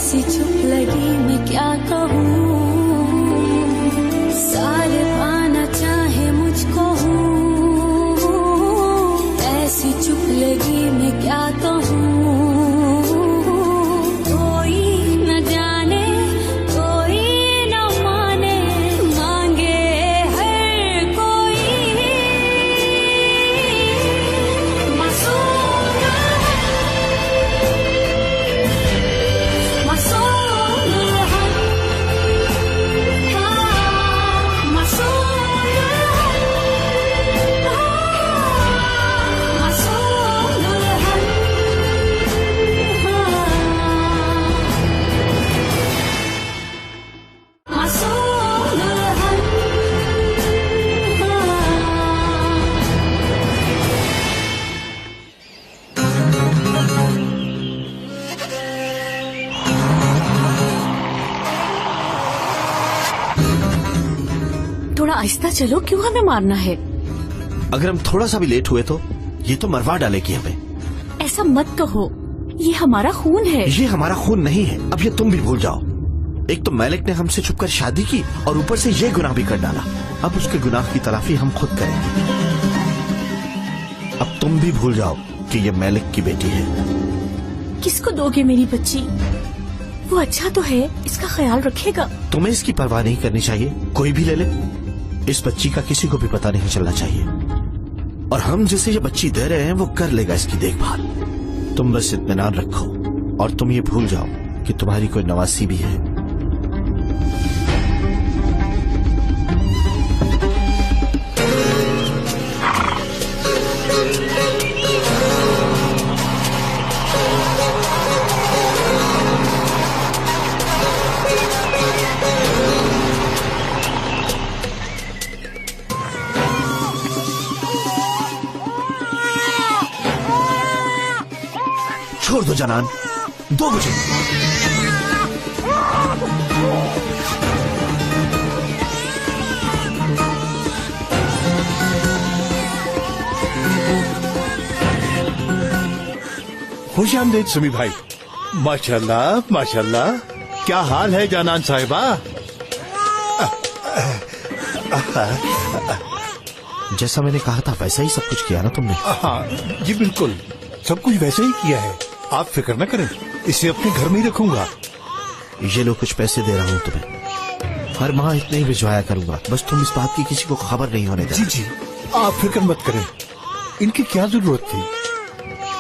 ऐसी चुप लगी मैं क्या कहूँ, सारे पाना चाहे मुझको हूँ, ऐसी चुप लगी मैं क्या कहूँ। थोड़ा आहिस्ता चलो, क्यों हमें मारना है? अगर हम थोड़ा सा भी लेट हुए तो ये तो मरवा डालेगी हमें। ऐसा मत कहो, ये हमारा खून है। ये हमारा खून नहीं है, अब ये तुम भी भूल जाओ। एक तो मैलिक ने हमसे छुपकर शादी की और ऊपर से ये गुनाह भी कर डाला। अब उसके गुनाह की तलाफी हम खुद करेंगे। अब तुम भी भूल जाओ कि ये मैलिक की बेटी है। किसको दोगे मेरी बच्ची? वो अच्छा तो है, इसका ख्याल रखेगा। तुम्हें इसकी परवाह नहीं करनी चाहिए, कोई भी ले ले। इस बच्ची का किसी को भी पता नहीं चलना चाहिए, और हम जिसे ये बच्ची दे रहे हैं वो कर लेगा इसकी देखभाल। तुम बस इत्मीनान रखो और तुम ये भूल जाओ कि तुम्हारी कोई नवासी भी है। छोड़ दो जनान, 2 बजे। खुश आमदीद सुमी भाई। माशाल्लाह माशाल्लाह, क्या हाल है जानान साहिबा? जैसा मैंने कहा था वैसा ही सब कुछ किया ना तुमने? हाँ जी बिल्कुल, सब कुछ वैसे ही किया है। आप फिक्र न करें, इसे अपने घर में ही रखूंगा। ये लो कुछ पैसे दे रहा हूँ तुम्हें, हर माह इतने ही भिजवाया करूंगा, बस तुम इस बात की किसी को खबर नहीं होने देना। जी जी, आप फिक्र मत करें, इनकी क्या जरूरत थी,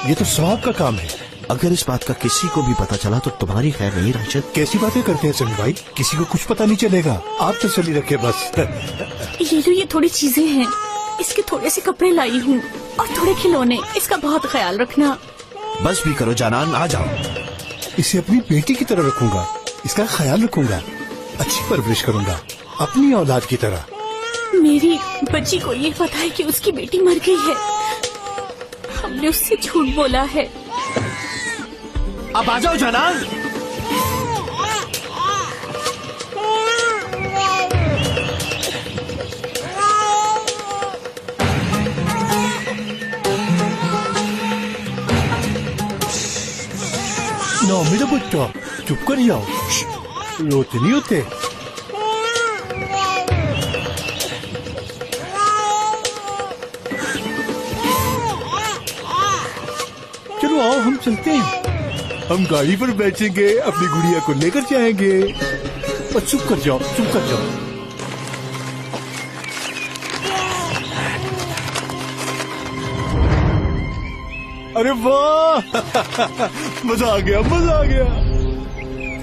ये तो सवाब का काम है। अगर इस बात का किसी को भी पता चला तो तुम्हारी खैर नहीं राशिद। कैसी बातें करते हैं समी भाई, किसी को कुछ पता नहीं चलेगा, आप तसल्ली रखे बस। ये लो, ये थोड़ी चीजें हैं, इसके थोड़े से कपड़े लाई हूँ और थोड़े खिलौने, इसका बहुत ख्याल रखना। बस भी करो जानान, आ जाओ। इसे अपनी बेटी की तरह रखूंगा, इसका ख्याल रखूंगा, अच्छी परवरिश करूंगा, अपनी औलाद की तरह। मेरी बच्ची को ये पता है कि उसकी बेटी मर गई है, हमने उससे झूठ बोला है। अब आ जाओ जानान। नो मेरा बच्चा, चुप कर जाओ, रोते नहीं होते। चलो आओ हम चलते हैं, हम गाड़ी पर बैठेंगे, अपनी गुड़िया को लेकर जाएंगे। बस चुप कर जाओ, चुप कर जाओ। अरे वाह मजा आ गया, मजा आ गया।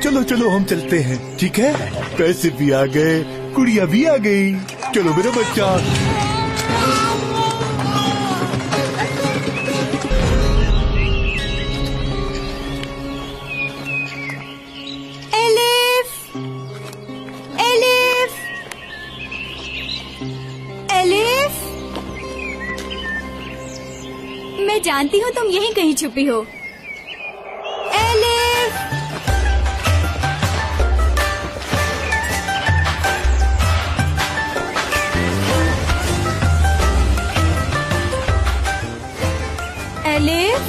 चलो चलो हम चलते हैं, ठीक है? पैसे भी आ गए, गुड़िया भी आ गई, चलो मेरा बच्चा। मैं जानती हूँ तुम यहीं कहीं छुपी हो। एलिफ, एलिफ,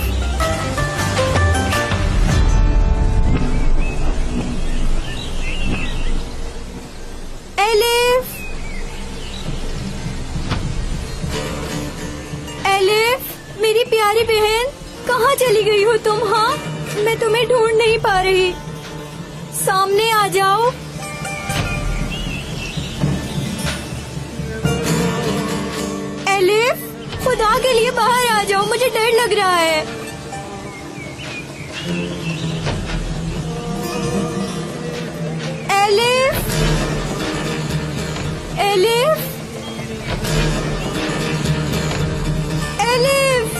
मैं तुम्हें ढूंढ नहीं पा रही। सामने आ जाओ। एलिफ, खुदा के लिए बाहर आ जाओ, मुझे डर लग रहा है। Elif, elif, elif.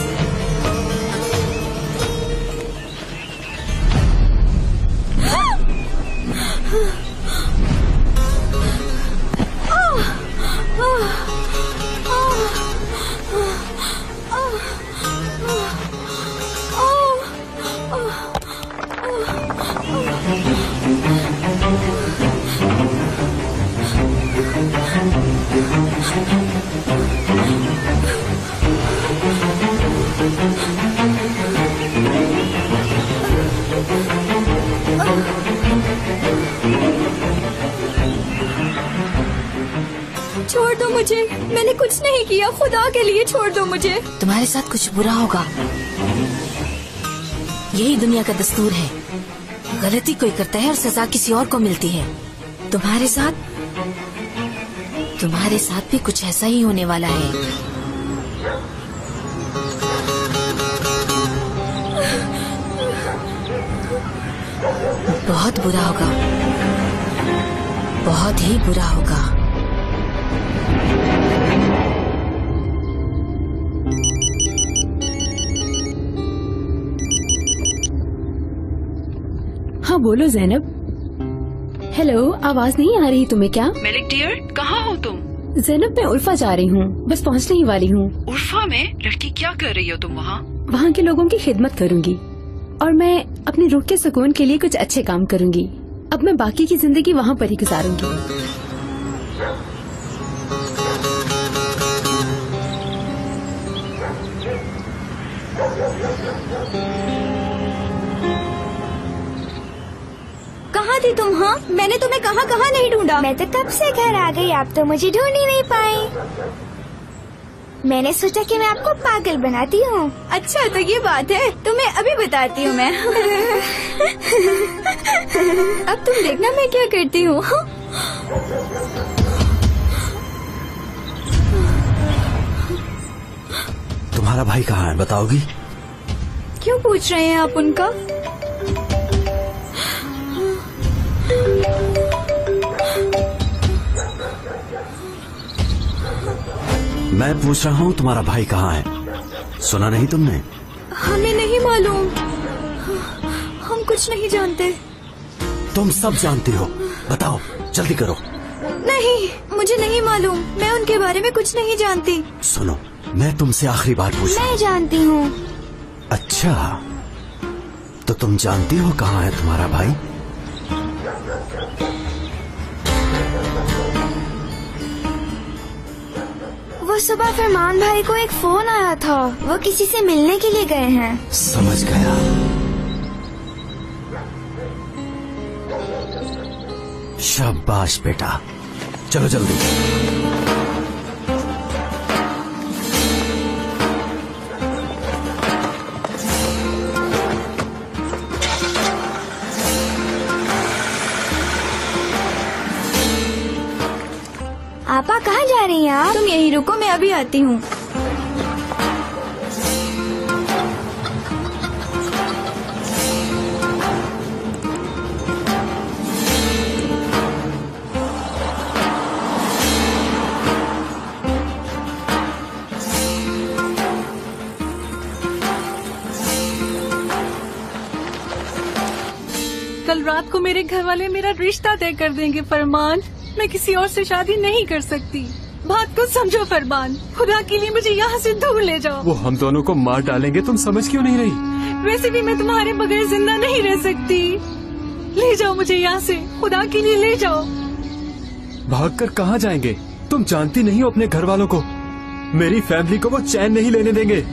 छोड़ दो मुझे, मैंने कुछ नहीं किया, खुदा के लिए छोड़ दो मुझे। तुम्हारे साथ कुछ बुरा होगा, यही दुनिया का दस्तूर है। गलती कोई करता है और सजा किसी और को मिलती है। तुम्हारे साथ भी कुछ ऐसा ही होने वाला है। बहुत बुरा होगा, बहुत ही बुरा होगा। हाँ बोलो जैनब। हेलो, आवाज नहीं आ रही तुम्हें क्या? मेलिक डियर, कहाँ हो तुम? जैनब, मैं उल्फा जा रही हूँ, बस पहुँचने ही वाली हूँ। उल्फा में? लड़की, क्या कर रही हो तुम वहाँ? वहाँ के लोगों की खिदमत करूँगी और मैं अपनी रूह के सुकून के लिए कुछ अच्छे काम करूँगी। अब मैं बाकी की जिंदगी वहाँ पर ही गुजारूंगी। कहाँ थी तुम? हाँ, मैंने तुम्हें कहाँ कहाँ नहीं ढूंढा। मैं तो कब से घर आ गई, आप तो मुझे ढूंढ ही नहीं पाए। मैंने सोचा कि मैं आपको पागल बनाती हूँ। अच्छा, तो ये बात है, तुम्हें अभी बताती हूँ मैं। अब तुम देखना मैं क्या करती हूँ। तुम्हारा भाई कहाँ है, बताओगी? क्यों पूछ रहे हैं आप उनका? मैं पूछ रहा हूँ तुम्हारा भाई कहाँ है, सुना नहीं तुमने? हमें नहीं मालूम, हम कुछ नहीं जानते। तुम सब जानती हो, बताओ जल्दी करो। नहीं, मुझे नहीं मालूम, मैं उनके बारे में कुछ नहीं जानती। सुनो, मैं तुमसे आखिरी बार पूछ रहा हूँ। मैं जानती हूँ। अच्छा, तो तुम जानती हो कहाँ है तुम्हारा भाई? वो सुबह फरमान भाई को एक फोन आया था, वो किसी से मिलने के लिए गए हैं। समझ गया। शाबाश बेटा, चलो जल्दी। आपा कहाँ जा रही हैं आप? तुम यहीं रुको, मैं अभी आती हूँ। कल रात को मेरे घर वाले मेरा रिश्ता तय कर देंगे फरमान। मैं किसी और से शादी नहीं कर सकती। बात को समझो फरमान, खुदा के लिए मुझे यहाँ से दूर ले जाओ। वो हम दोनों को मार डालेंगे, तुम समझ क्यों नहीं रही? वैसे भी मैं तुम्हारे बगैर जिंदा नहीं रह सकती। ले जाओ मुझे यहाँ से, खुदा के लिए ले जाओ। भागकर कहाँ जाएंगे? तुम जानती नहीं हो अपने घर वालों को, मेरी फैमिली को वो चैन नहीं लेने देंगे।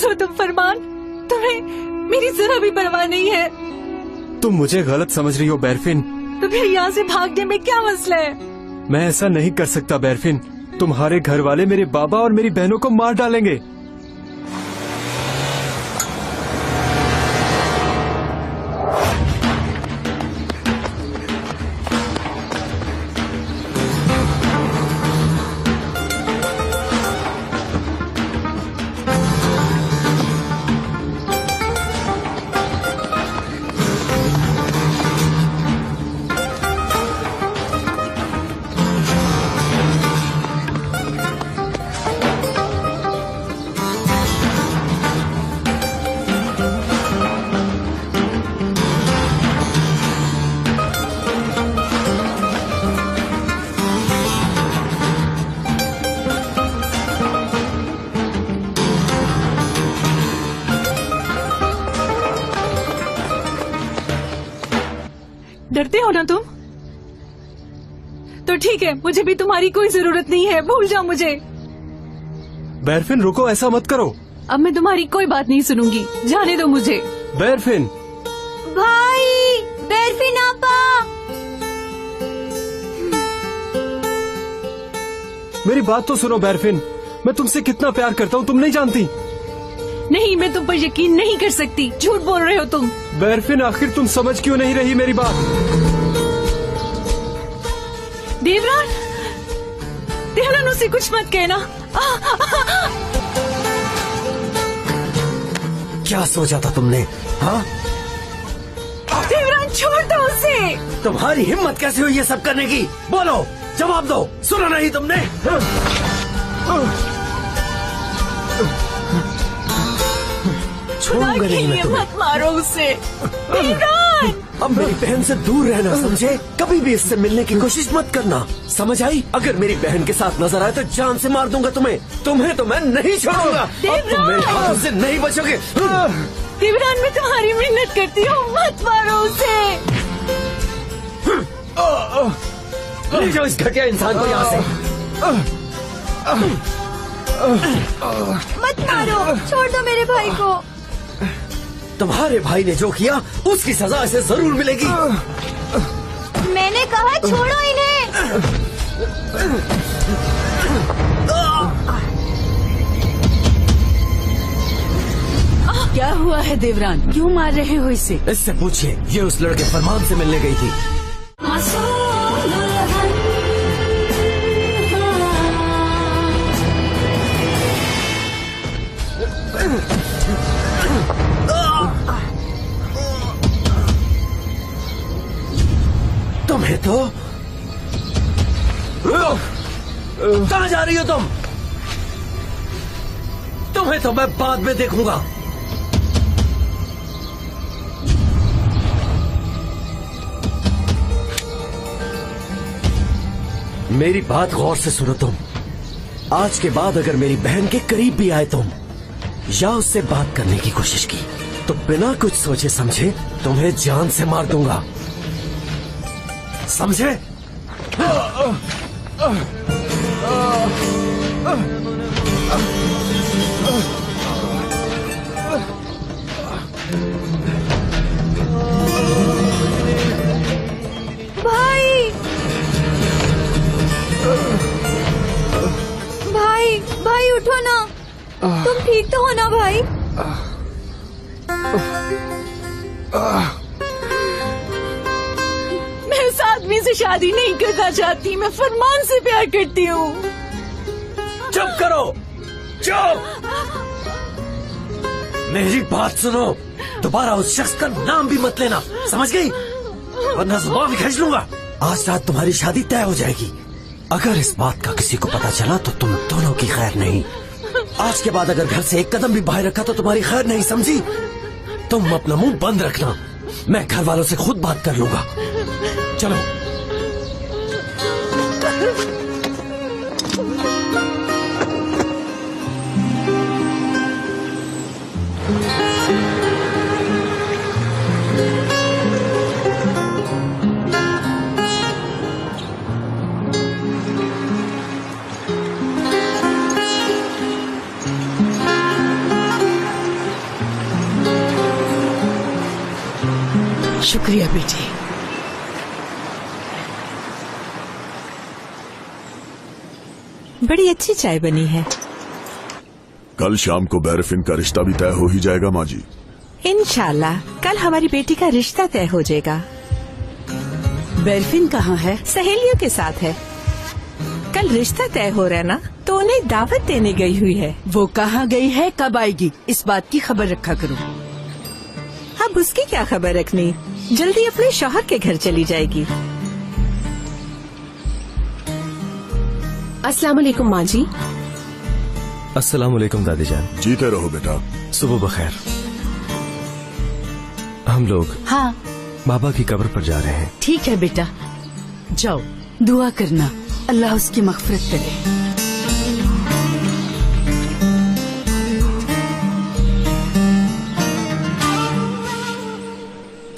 हो तुम फरमान? तुम्हें मेरी जरा भी परवाह नहीं है। तुम मुझे गलत समझ रही हो बैरफिन। तो फिर यहाँ से भागने में क्या मसला है? मैं ऐसा नहीं कर सकता बैरफिन। तुम्हारे घर वाले मेरे बाबा और मेरी बहनों को मार डालेंगे। डरते हो ना तुम? तो ठीक है, मुझे भी तुम्हारी कोई जरूरत नहीं है, भूल जाओ मुझे। बैरफिन रुको, ऐसा मत करो। अब मैं तुम्हारी कोई बात नहीं सुनूंगी, जाने दो मुझे। बैरफिन। भाई, बैरफिन आपा। मेरी बात तो सुनो बैरफिन, मैं तुमसे कितना प्यार करता हूँ तुम नहीं जानती। नहीं, मैं तुम पर यकीन नहीं कर सकती, झूठ बोल रहे हो तुम। बैरफिन आखिर तुम समझ क्यों नहीं रही मेरी बात? देवरान, देवरान उसे कुछ मत कहना। क्या सोचा था तुमने? हाँ, देवरान छोड़ दो उसे। तुम्हारी हिम्मत कैसे हुई ये सब करने की? बोलो, जवाब दो। सुना नहीं तुमने? छोड़ूंगा नहीं मैं तुम्हें। मत मारो उसे। देवरान! अब मेरी बहन से दूर रहना, समझे? कभी भी इससे मिलने की कोशिश मत करना, समझ आई? अगर मेरी बहन के साथ नजर आए तो जान से मार दूंगा तुम्हें। तुम्हें तो मैं नहीं छोड़ूंगा। अब तुम मेरे हाथों से नहीं बचोगे। देवरान, मैं तुम्हारी मिन्नत करती हूँ, मत मारो उसे। ले जाओ इस घटिया इंसान को यहाँ से। मत मारो, छोड़ दो मेरे भाई को। तुम्हारे भाई ने जो किया उसकी सजा इसे जरूर मिलेगी। मैंने कहा छोड़ो इन्हें। क्या हुआ है देवरान, क्यों मार रहे हो इसे? इससे पूछिए, ये उस लड़के फरमान से मिलने गई थी। तुम्हें तो कहाँ जा रही हो तुम? तुम्हें तो मैं बाद में देखूंगा। मेरी बात गौर से सुनो तुम। आज के बाद अगर मेरी बहन के करीब भी आए तुम या उससे बात करने की कोशिश की तो बिना कुछ सोचे समझे तुम्हें जान से मार दूंगा, समझे? भाई, भाई, भाई उठो ना। तुम ठीक तो हो ना भाई? मैं इस आदमी से शादी नहीं करना चाहती, मैं फरमान से प्यार करती हूँ। चुप करो, चुप। मेरी बात सुनो, दोबारा उस शख्स का नाम भी मत लेना, समझ गई? वरना जुबान भी खींच लूंगा। आज रात तुम्हारी शादी तय हो जाएगी। अगर इस बात का किसी को पता चला तो तुम दोनों की खैर नहीं। आज के बाद अगर घर से एक कदम भी बाहर रखा तो तुम्हारी खैर नहीं, समझी? तुम अपना मुंह बंद रखना, मैं घर वालों से खुद बात कर लूंगा। चलो। शुक्रिया बेटे। बड़ी अच्छी चाय बनी है। कल शाम को बैरफिन का रिश्ता भी तय हो ही जाएगा माँ जी। इंशाल्लाह कल हमारी बेटी का रिश्ता तय हो जाएगा। बैरफिन कहाँ है? सहेलियों के साथ है। कल रिश्ता तय हो रहा है ना, तो उन्हें दावत देने गई हुई है। वो कहाँ गई है, कब आएगी, इस बात की खबर रखा करो। अब उसकी क्या खबर रखनी, जल्दी अपने शौहर के घर चली जाएगी। अस्सलाम वालेकुम माँ जी। अस्सलाम वालेकुम दादी जान। जीते रहो बेटा। सुबह बखैर। हम लोग हाँ बाबा की कब्र पर जा रहे हैं। ठीक है बेटा, जाओ दुआ करना, अल्लाह उसकी मग़फ़िरत करे।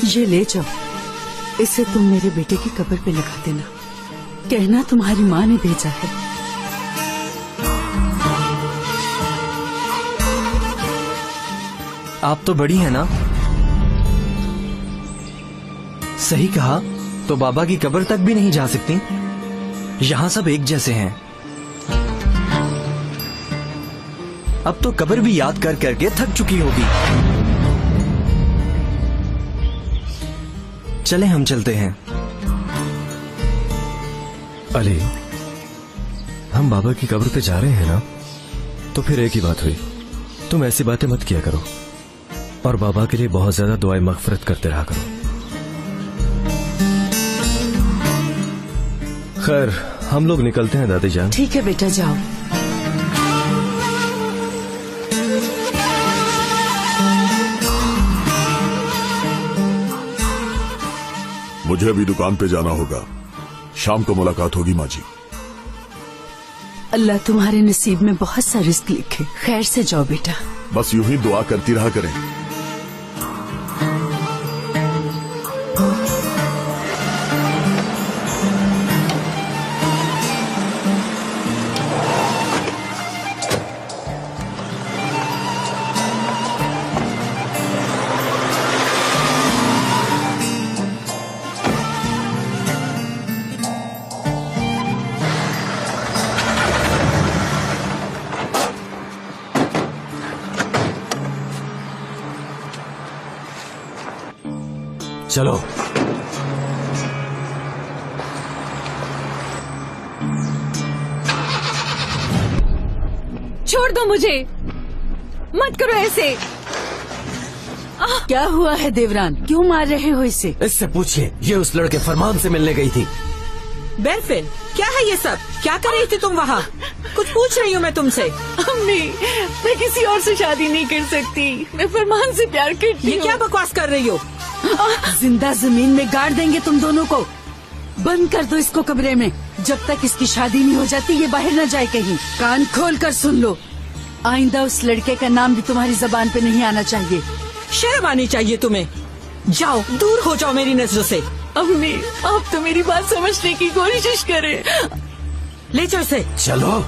ये ले जाओ, इसे तुम मेरे बेटे की कब्र पे लगा देना, कहना तुम्हारी माँ ने भेजा है। आप तो बड़ी हैं ना? सही कहा, तो बाबा की कब्र तक भी नहीं जा सकती। यहाँ सब एक जैसे हैं। अब तो कब्र भी याद कर करके थक चुकी होगी। चले हम चलते हैं। अली, हम बाबा की कब्र पे जा रहे हैं ना, तो फिर एक ही बात हुई, तुम ऐसी बातें मत किया करो और बाबा के लिए बहुत ज्यादा दुआएं मग़फ़िरत करते रहा करो। खैर, हम लोग निकलते हैं दादी जान। ठीक है बेटा, जाओ। मुझे अभी दुकान पे जाना होगा, शाम को मुलाकात होगी माँ जी। अल्लाह तुम्हारे नसीब में बहुत सा रिस्क लिखे। खैर से जाओ बेटा। बस यूं ही दुआ करती रहा करें। चलो। छोड़ दो मुझे, मत करो ऐसे। क्या हुआ है देवरान, क्यों मार रहे हो इसे? इससे पूछिए, ये उस लड़के फरमान से मिलने गई थी। बैरफिन, क्या है ये सब? क्या कर रही थी तुम वहाँ? कुछ पूछ रही हूँ मैं तुमसे। अम्मी, मैं किसी और से शादी नहीं कर सकती, मैं फरमान से प्यार करती हूँ। ये क्या बकवास कर रही हो? जिंदा जमीन में गाड़ देंगे तुम दोनों को। बंद कर दो इसको कमरे में, जब तक इसकी शादी नहीं हो जाती ये बाहर न जाए कहीं। कान खोल कर सुन लो, आइंदा उस लड़के का नाम भी तुम्हारी जबान पे नहीं आना चाहिए। शर्म आनी चाहिए तुम्हें। जाओ, दूर हो जाओ मेरी नजरों से। अम्मी, आप तो मेरी बात समझने की कोशिश करें। ले जाओ इसे। चलो।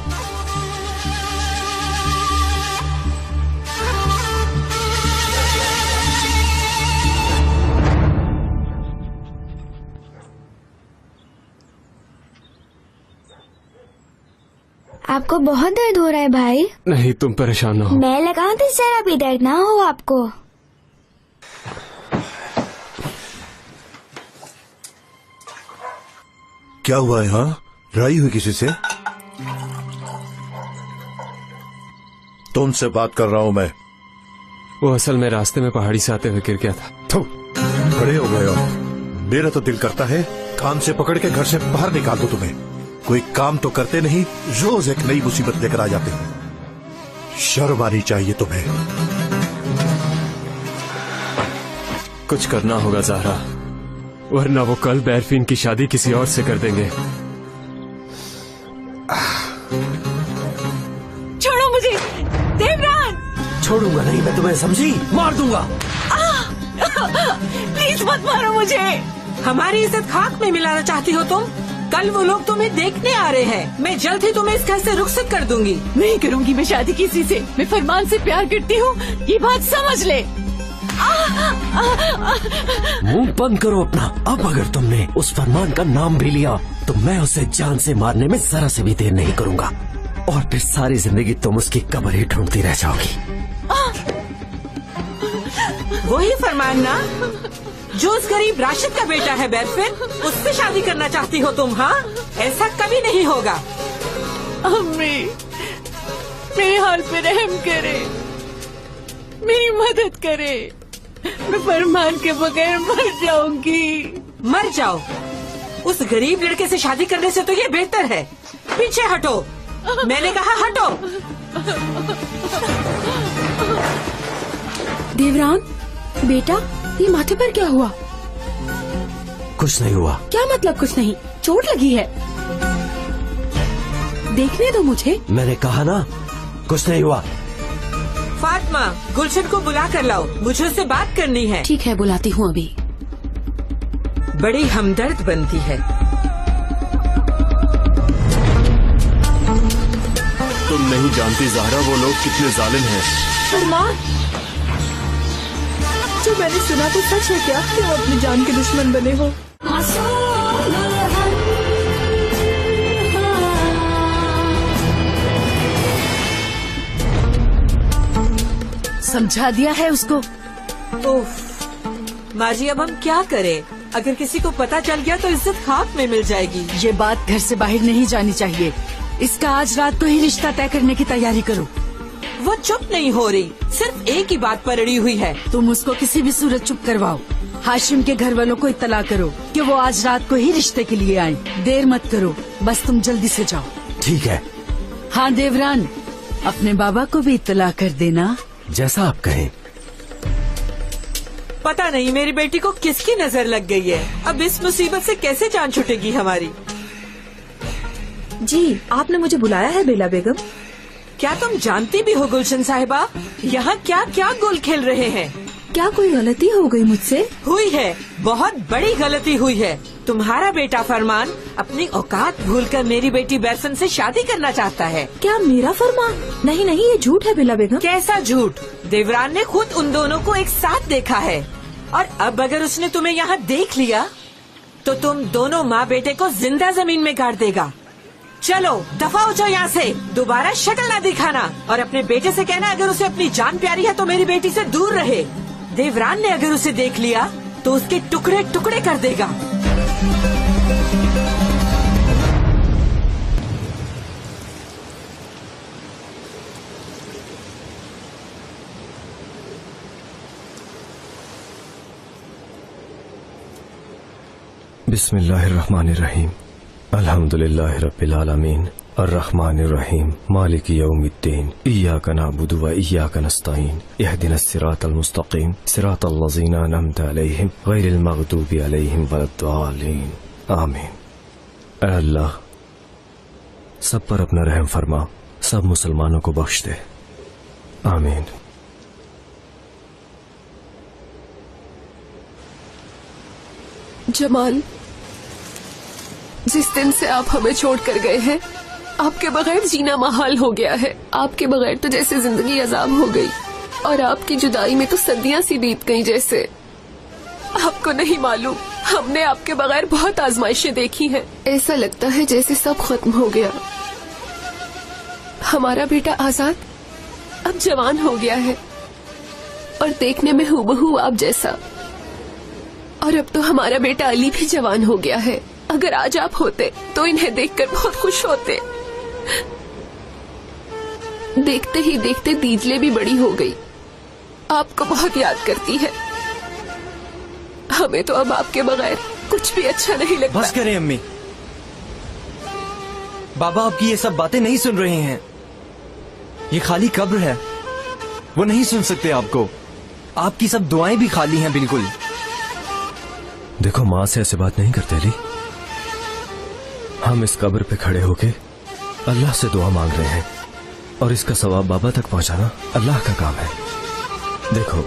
आपको बहुत दर्द हो रहा है भाई? नहीं, तुम परेशान ना हो। मैं लगाऊं तो जरा भी दर्द ना हो आपको। क्या हुआ है? हाँ, लड़ाई हुई किसी से? तुमसे बात कर रहा हूँ मैं। वो असल में रास्ते में पहाड़ी से आते हुए गिर गया था। तो बड़े हो गए हो। मेरा तो दिल करता है कान से पकड़ के घर से बाहर निकाल दो तुम्हें। कोई काम तो करते नहीं, रोज एक नई मुसीबत लेकर आ जाते हो। शर्म आनी चाहिए तुम्हें। कुछ करना होगा ज़हरा, वरना वो कल बैरफिन की शादी किसी और से कर देंगे। छोड़ो मुझे देवरान। छोड़ूंगा नहीं मैं तुम्हें, समझी? मार दूंगा। प्लीज मत मारो मुझे। हमारी इज्जत खाक में मिलाना चाहती हो तुम? कल वो लोग तुम्हें देखने आ रहे हैं। मैं जल्द ही तुम्हें इस घर से रुखसत कर दूंगी। नहीं करूंगी मैं शादी किसी से। मैं फरमान से प्यार करती हूँ, ये बात समझ ले। मुंह बंद करो अपना। अब अगर तुमने उस फरमान का नाम भी लिया तो मैं उसे जान से मारने में जरा से भी देर नहीं करूंगा, और फिर सारी जिंदगी तुम उसकी कब्र ही ढूंढती रह जाओगी। वही फरमान ना जो उस गरीब राशिद का बेटा है बैरफिन, उससे शादी करना चाहती हो तुम? हाँ, ऐसा कभी नहीं होगा। अम्मी, मेरे हाल पे रहम करे, मेरी मदद करे। मैं फरमान के बगैर मर जाऊंगी। मर जाओ? उस गरीब लड़के से शादी करने से तो ये बेहतर है। पीछे हटो, मैंने कहा हटो। देवरान बेटा, ये माथे पर क्या हुआ? कुछ नहीं हुआ। क्या मतलब कुछ नहीं? चोट लगी है? देखने दो मुझे। मैंने कहा ना कुछ नहीं हुआ। फातिमा, गुलशन को बुला कर लाओ, मुझे उससे बात करनी है। ठीक है, बुलाती हूँ अभी। बड़ी हमदर्द बनती है। तुम नहीं जानती ज़हरा वो लोग कितने जालिम हैं। फरमान, जो मैंने सुना तो सच है क्या? तुम अपनी जान के दुश्मन बने हो? समझा दिया है उसको। उफ, माँ जी अब हम क्या करें? अगर किसी को पता चल गया तो इज्जत खाक में मिल जाएगी। ये बात घर से बाहर नहीं जानी चाहिए। इसका आज रात को ही रिश्ता तय करने की तैयारी करो। वो चुप नहीं हो रही, सिर्फ एक ही बात पर अड़ी हुई है। तुम उसको किसी भी सूरत चुप करवाओ। हाशिम के घर वालों को इत्तला करो कि वो आज रात को ही रिश्ते के लिए आए। देर मत करो, बस तुम जल्दी से जाओ। ठीक है। हाँ देवरान, अपने बाबा को भी इत्तला कर देना। जैसा आप कहें। पता नहीं मेरी बेटी को किसकी नजर लग गई है। अब इस मुसीबत से कैसे जान छूटेगी हमारी। जी, आपने मुझे बुलाया है बेला बेगम। क्या तुम जानती भी हो गुलशन साहिबा, यहाँ क्या क्या गोल खेल रहे हैं? क्या कोई गलती हो गई मुझसे? हुई है, बहुत बड़ी गलती हुई है। तुम्हारा बेटा फरमान अपनी औकात भूलकर मेरी बेटी बैरफिन से शादी करना चाहता है। क्या मेरा फरमान? नहीं नहीं, ये झूठ है बेला बेगम। कैसा झूठ? देवरान ने खुद उन दोनों को एक साथ देखा है, और अब अगर उसने तुम्हें यहाँ देख लिया तो तुम दोनों माँ बेटे को जिंदा जमीन में गाड़ देगा। चलो दफा हो जाओ यहाँ से, दोबारा शक्ल ना दिखाना, और अपने बेटे से कहना अगर उसे अपनी जान प्यारी है तो मेरी बेटी से दूर रहे। देवरान ने अगर उसे देख लिया तो उसके टुकड़े टुकड़े कर देगा। बिस्मिल्लाहिर्रहमानिर्रहीम। अल्हम्दुलिल्लाहि रब्बिल आलमीन अर्रहमानिर रहीम मालिक यौमिद्दीन इय्याका नअबुदु व इय्याका नस्तईन इहदिनस सिरातल मुस्तकीम सिरातल लज़ीना अनअमता अलैहिम गैरिल मग़दूबि अलैहिम वलद्दालीन आमीन। ऐ अल्लाह, सब पर अपना रहम फरमा, सब मुसलमानों को बख्श दे। आमीन। जमाल, जिस दिन से आप हमें छोड़ कर गए हैं, आपके बगैर जीना महाल हो गया है। आपके बगैर तो जैसे जिंदगी अजाब हो गई, और आपकी जुदाई में तो सदियां सी बीत गई जैसे। आपको नहीं मालूम, हमने आपके बगैर बहुत आजमाइशें देखी हैं। ऐसा लगता है जैसे सब खत्म हो गया। हमारा बेटा आजाद अब जवान हो गया है, और देखने में हूबहू आप जैसा। और अब तो हमारा बेटा अली भी जवान हो गया है। अगर आज आप होते तो इन्हें देखकर बहुत खुश होते। देखते ही देखते दीजले भी बड़ी हो गई, आपको बहुत याद करती है। हमें तो अब आपके बगैर कुछ भी अच्छा नहीं लगता। बस करें अम्मी, बाबा आपकी ये सब बातें नहीं सुन रहे हैं। ये खाली कब्र है, वो नहीं सुन सकते आपको। आपकी सब दुआएं भी खाली हैं बिल्कुल। देखो, माँ से ऐसे बात नहीं करते अली। हम इस कब्र पे खड़े होके अल्लाह से दुआ मांग रहे हैं, और इसका सवाब बाबा तक पहुंचाना अल्लाह का काम है। देखो,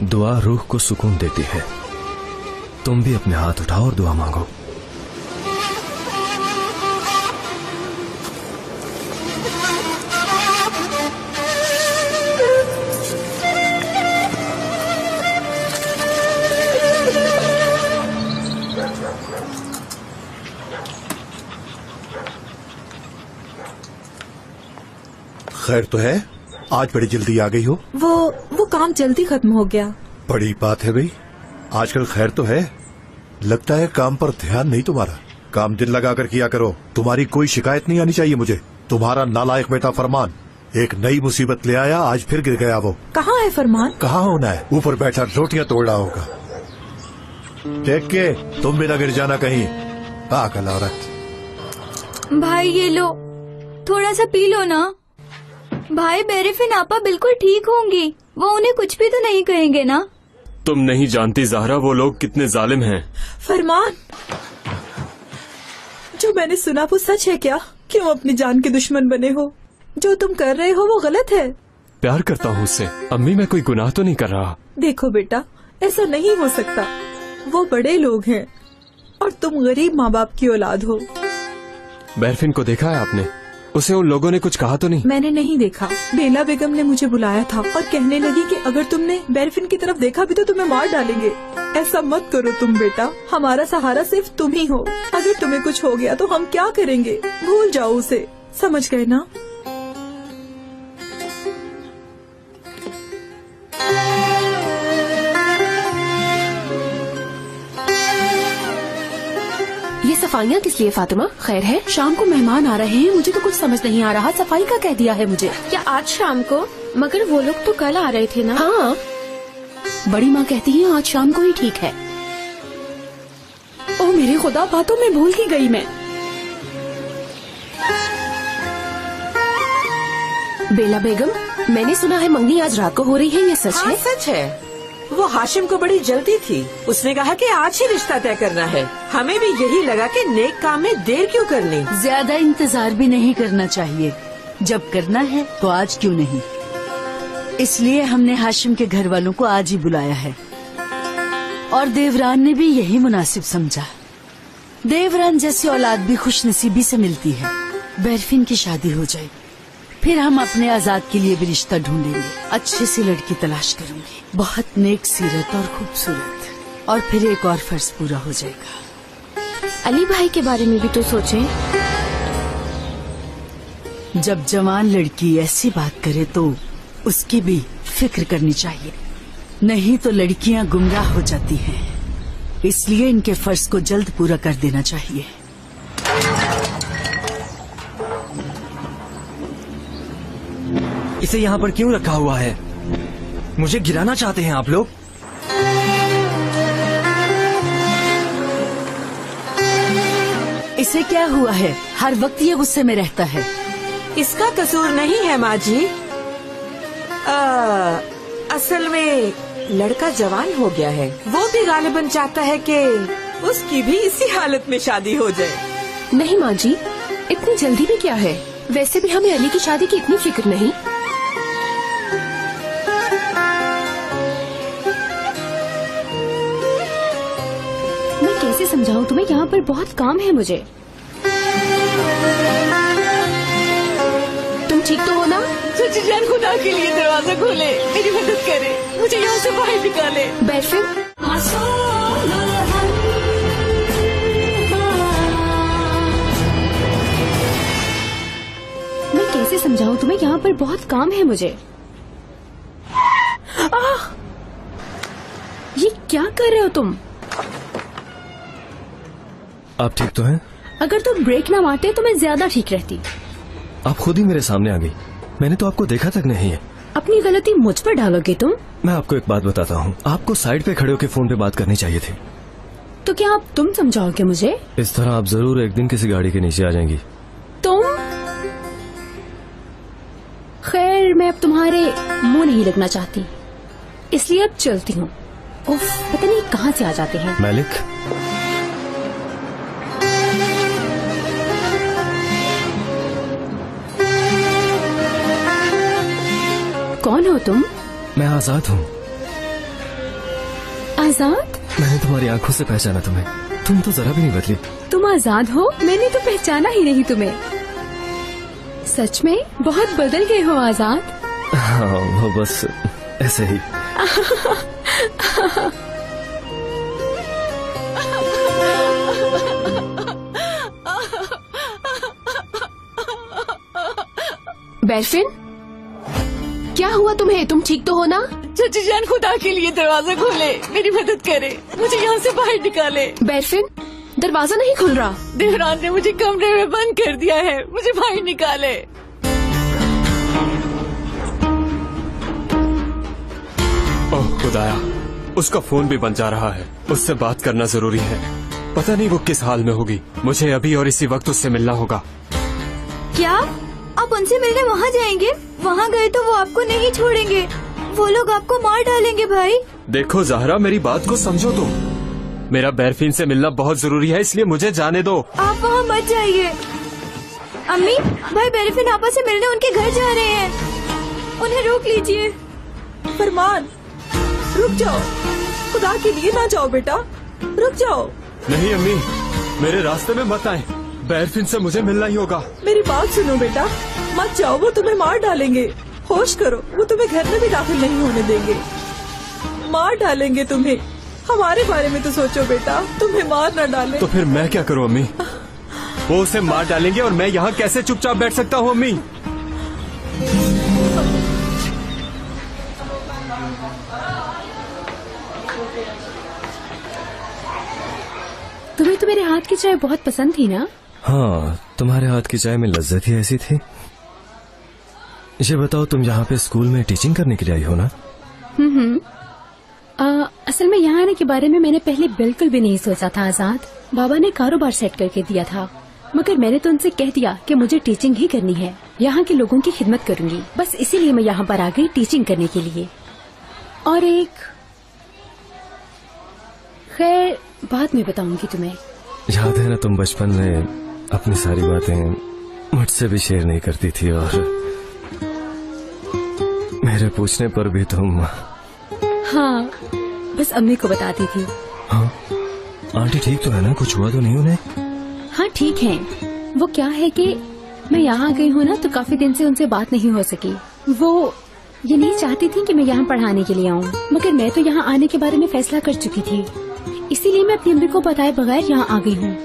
दुआ रूह को सुकून देती है। तुम भी अपने हाथ उठाओ और दुआ मांगो। खैर तो है, आज बड़ी जल्दी आ गई हो। वो काम जल्दी खत्म हो गया। बड़ी बात है भाई, आजकल खैर तो है। लगता है काम पर ध्यान नहीं तुम्हारा। काम दिल लगा कर किया करो, तुम्हारी कोई शिकायत नहीं आनी चाहिए मुझे। तुम्हारा नालायक बेटा फरमान एक नई मुसीबत ले आया, आज फिर गिर गया। वो कहाँ है फरमान? कहाँ होना है, ऊपर बैठा रोटियां तोड़ रहा होगा। देख के तुम भी ना गिर जाना कहीं, पागल औरत। भाई ये लो, थोड़ा सा पी लो ना। भाई बेरिफिन आपा बिल्कुल ठीक होंगी, वो उन्हें कुछ भी तो नहीं कहेंगे ना। तुम नहीं जानती ज़हरा वो लोग कितने जालिम हैं। फरमान, जो मैंने सुना वो सच है क्या? क्यों अपनी जान के दुश्मन बने हो? जो तुम कर रहे हो वो गलत है। प्यार करता हूँ उससे। अम्मी मैं कोई गुनाह तो नहीं कर रहा। देखो बेटा, ऐसा नहीं हो सकता। वो बड़े लोग हैं और तुम गरीब माँ बाप की औलाद हो। बेरफिन को देखा है आपने? उसे उन लोगों ने कुछ कहा तो नहीं? मैंने नहीं देखा। बेला बेगम ने मुझे बुलाया था और कहने लगी कि अगर तुमने बेरफिन की तरफ देखा भी तो तुम्हें मार डालेंगे। ऐसा मत करो तुम बेटा, हमारा सहारा सिर्फ तुम ही हो। अगर तुम्हें कुछ हो गया तो हम क्या करेंगे? भूल जाओ उसे, समझ गए ना? ये सफाइयाँ किस लिए फातिमा? खैर है? शाम को मेहमान आ रहे हैं, मुझे तो कुछ समझ नहीं आ रहा। सफाई का कह दिया है मुझे। क्या आज शाम को? मगर वो लोग तो कल आ रहे थे ना। हाँ, बड़ी माँ कहती है आज शाम को ही ठीक है। ओ मेरे खुदा, बातों में भूल ही गई मैं। बेला बेगम, मैंने सुना है मंगनी आज रात को हो रही है, ये सच है? सच है। वो हाशिम को बड़ी जल्दी थी, उसने कहा कि आज ही रिश्ता तय करना है। हमें भी यही लगा कि नेक काम में देर क्यों करनी। ज्यादा इंतजार भी नहीं करना चाहिए, जब करना है तो आज क्यों नहीं। इसलिए हमने हाशिम के घर वालों को आज ही बुलाया है और देवरान ने भी यही मुनासिब समझा। देवरान जैसी औलाद भी खुशनसीबी से मिलती है। बेरफिन की शादी हो जाए, फिर हम अपने आजाद के लिए भी रिश्ता ढूंढेंगे। अच्छी सी लड़की तलाश करूंगी, बहुत नेक सीरत और खूबसूरत, और फिर एक और फर्ज पूरा हो जाएगा। अली भाई के बारे में भी तो सोचें। जब जवान लड़की ऐसी बात करे तो उसकी भी फिक्र करनी चाहिए, नहीं तो लड़कियां गुमराह हो जाती हैं। इसलिए इनके फर्ज को जल्द पूरा कर देना चाहिए। इसे यहाँ पर क्यों रखा हुआ है? मुझे गिराना चाहते हैं आप लोग? इसे क्या हुआ है? हर वक्त ये गुस्से में रहता है। इसका कसूर नहीं है माँ जी। असल में लड़का जवान हो गया है, वो भी गालिबन चाहता है कि उसकी भी इसी हालत में शादी हो जाए। नहीं माँ जी, इतनी जल्दी भी क्या है? वैसे भी हमें अली की शादी की इतनी फिक्र नहीं। मैं कैसे समझाऊं तुम्हें, यहाँ पर बहुत काम है मुझे। तुम ठीक तो हो ना? सच्ची जान, खुदा के लिए दरवाजा खोले, मेरी मदद करे, मुझे यहाँ से बाहर निकाले। बेरफिन, मैं कैसे समझाऊं तुम्हें, यहाँ पर बहुत काम है मुझे। ये क्या कर रहे हो तुम? आप ठीक तो हैं? अगर तुम ब्रेक ना मारते तो मैं ज्यादा ठीक रहती। आप खुद ही मेरे सामने आ गई, मैंने तो आपको देखा तक नहीं है। अपनी गलती मुझ पर डालोगे तुम? मैं आपको एक बात बताता हूँ, आपको साइड पे खड़े होकर फोन पे बात करनी चाहिए थी। तो क्या आप तुम समझाओगे मुझे? इस तरह आप जरूर एक दिन किसी गाड़ी के नीचे आ जाएंगी। तुम? खैर, मैं अब तुम्हारे मुंह नहीं लगना चाहती, इसलिए अब चलती हूँ। उफ, पता नहीं कहाँ से आ जाते हैं। मालिक, कौन हो तुम? मैं आजाद हूँ। आजाद? मैंने तुम्हारी आंखों से पहचाना तुम्हें, तुम तो जरा भी नहीं बदली। तुम आजाद हो? मैंने तो पहचाना ही नहीं तुम्हें। सच में बहुत बदल गए हो आजाद। हाँ, वो बस ऐसे ही। बेरफिन, क्या हुआ तुम्हें? तुम ठीक तो हो ना? चाची जान, खुदा के लिए दरवाजा खोले, मेरी मदद करे, मुझे यहाँ से बाहर निकाले। बेरफिन, दरवाजा नहीं खुल रहा। देवरान ने मुझे कमरे में बंद कर दिया है, मुझे बाहर निकाले। ओह खुदाया, उसका फोन भी बंद जा रहा है। उससे बात करना जरूरी है। पता नहीं वो किस हाल में होगी। मुझे अभी और इसी वक्त उससे मिलना होगा। क्या आप उनसे मिलने वहाँ जाएंगे? वहाँ गए तो वो आपको नहीं छोड़ेंगे, वो लोग आपको मार डालेंगे भाई। देखो ज़हरा, मेरी बात को समझो तुम। मेरा बेरफिन से मिलना बहुत जरूरी है, इसलिए मुझे जाने दो। आप वहाँ मत जाइए। अम्मी, भाई बेरफिन आपा से मिलने उनके घर जा रहे हैं, उन्हें रोक लीजिए। फरमान, रुक जाओ, खुदा के लिए ना जाओ बेटा, रुक जाओ। नहीं अम्मी, मेरे रास्ते में मत आए। बेरफिन से मुझे मिलना ही होगा। मेरी बात सुनो बेटा, मत जाओ, वो तुम्हें मार डालेंगे। होश करो, वो तुम्हें घर में भी दाखिल नहीं होने देंगे, मार डालेंगे तुम्हें। हमारे बारे में तो सोचो बेटा, तुम्हें मार न डाले। तो फिर मैं क्या करूं अम्मी? वो उसे मार डालेंगे और मैं यहाँ कैसे चुपचाप बैठ सकता हूँ अम्मी? तुम्हें तो मेरे हाथ की चाय बहुत पसंद थी ना? हाँ, तुम्हारे हाथ की चाय में लज्जत ही ऐसी थी। ये बताओ, तुम यहाँ पे स्कूल में टीचिंग करने के लिए आई हो ना? असल में यहाँ आने के बारे में मैंने पहले बिल्कुल भी नहीं सोचा था आजाद। बाबा ने कारोबार सेट करके दिया था, मगर मैंने तो उनसे कह दिया कि मुझे टीचिंग ही करनी है, यहाँ के लोगों की खिदमत करूंगी। बस इसीलिए मैं यहाँ पर आ गई, टीचिंग करने के लिए। और एक खैर बाद में बताऊंगी तुम्हें। याद है ना, तुम बचपन में अपनी सारी बातें मुझसे भी शेयर नहीं करती थी, और मेरे पूछने पर भी तुम हाँ, बस अम्मी को बताती थी। हाँ, आंटी ठीक तो है ना? कुछ हुआ तो नहीं उन्हें? हाँ ठीक है। वो क्या है कि मैं यहाँ गई हूँ ना, तो काफी दिन से उनसे बात नहीं हो सकी। वो ये नहीं चाहती थी कि मैं यहाँ पढ़ाने के लिए आऊँ, मगर मैं तो यहाँ आने के बारे में फैसला कर चुकी थी, इसीलिए मैं अपनी अम्मी को बताए बगैर यहाँ आ गई हूँ।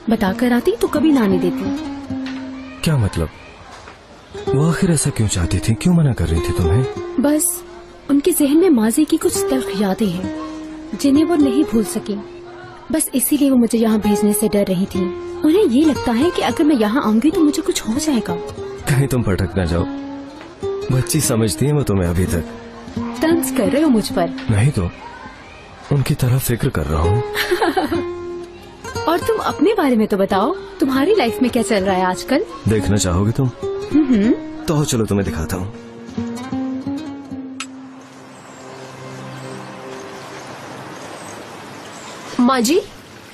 बताकर आती तो कभी ना आने देती। क्या मतलब? वो आखिर ऐसा क्यों चाहती थी? क्यों मना कर रही थी तुम्हें? बस उनके जहन में माजी की कुछ तल्ख यादें हैं जिन्हें वो नहीं भूल सकी। बस इसीलिए वो मुझे यहाँ भेजने से डर रही थी। उन्हें ये लगता है कि अगर मैं यहाँ आऊंगी तो मुझे कुछ हो जाएगा। कहीं तुम भटक न जाओ। बच्ची समझती है वो तुम्हें अभी तक। तंज कर रहे हो मुझ पर? नहीं तो उनकी तरह फिक्र कर रहा हूँ। और तुम अपने बारे में तो बताओ, तुम्हारी लाइफ में क्या चल रहा है आजकल? देखना चाहोगे तुम? तो चलो तुम्हें दिखाता हूँ। माँ जी,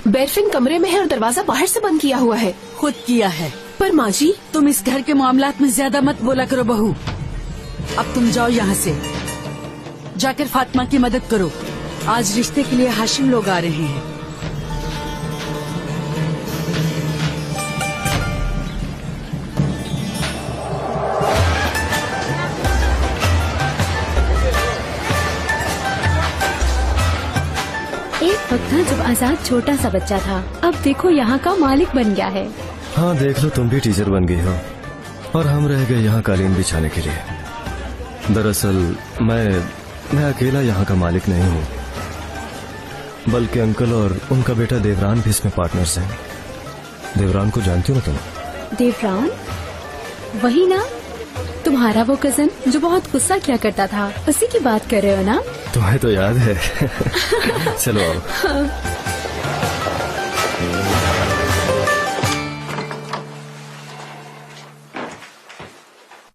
बेरफिन कमरे में है और दरवाजा बाहर से बंद किया हुआ है। खुद किया है। पर माँ जी, तुम इस घर के मामलात में ज्यादा मत बोला करो बहू। अब तुम जाओ यहाँ से, जाकर फातिमा की मदद करो। आज रिश्ते के लिए हाशिम लोग आ रहे हैं। एक वक्त था जब आजाद छोटा सा बच्चा था, अब देखो यहाँ का मालिक बन गया है। हाँ देख लो, तुम भी टीचर बन गई हो और हम रह गए यहाँ कालीन बिछाने के लिए। दरअसल मैं अकेला यहाँ का मालिक नहीं हूँ, बल्कि अंकल और उनका बेटा देवरान भी इसमें पार्टनर्स हैं। देवरान को जानती हो ना तुम? देवरान? वही ना, तुम्हारा वो कजन जो बहुत गुस्सा किया करता था, उसी की बात कर रहे हो ना? तुम्हें तो याद है। चलो आओ।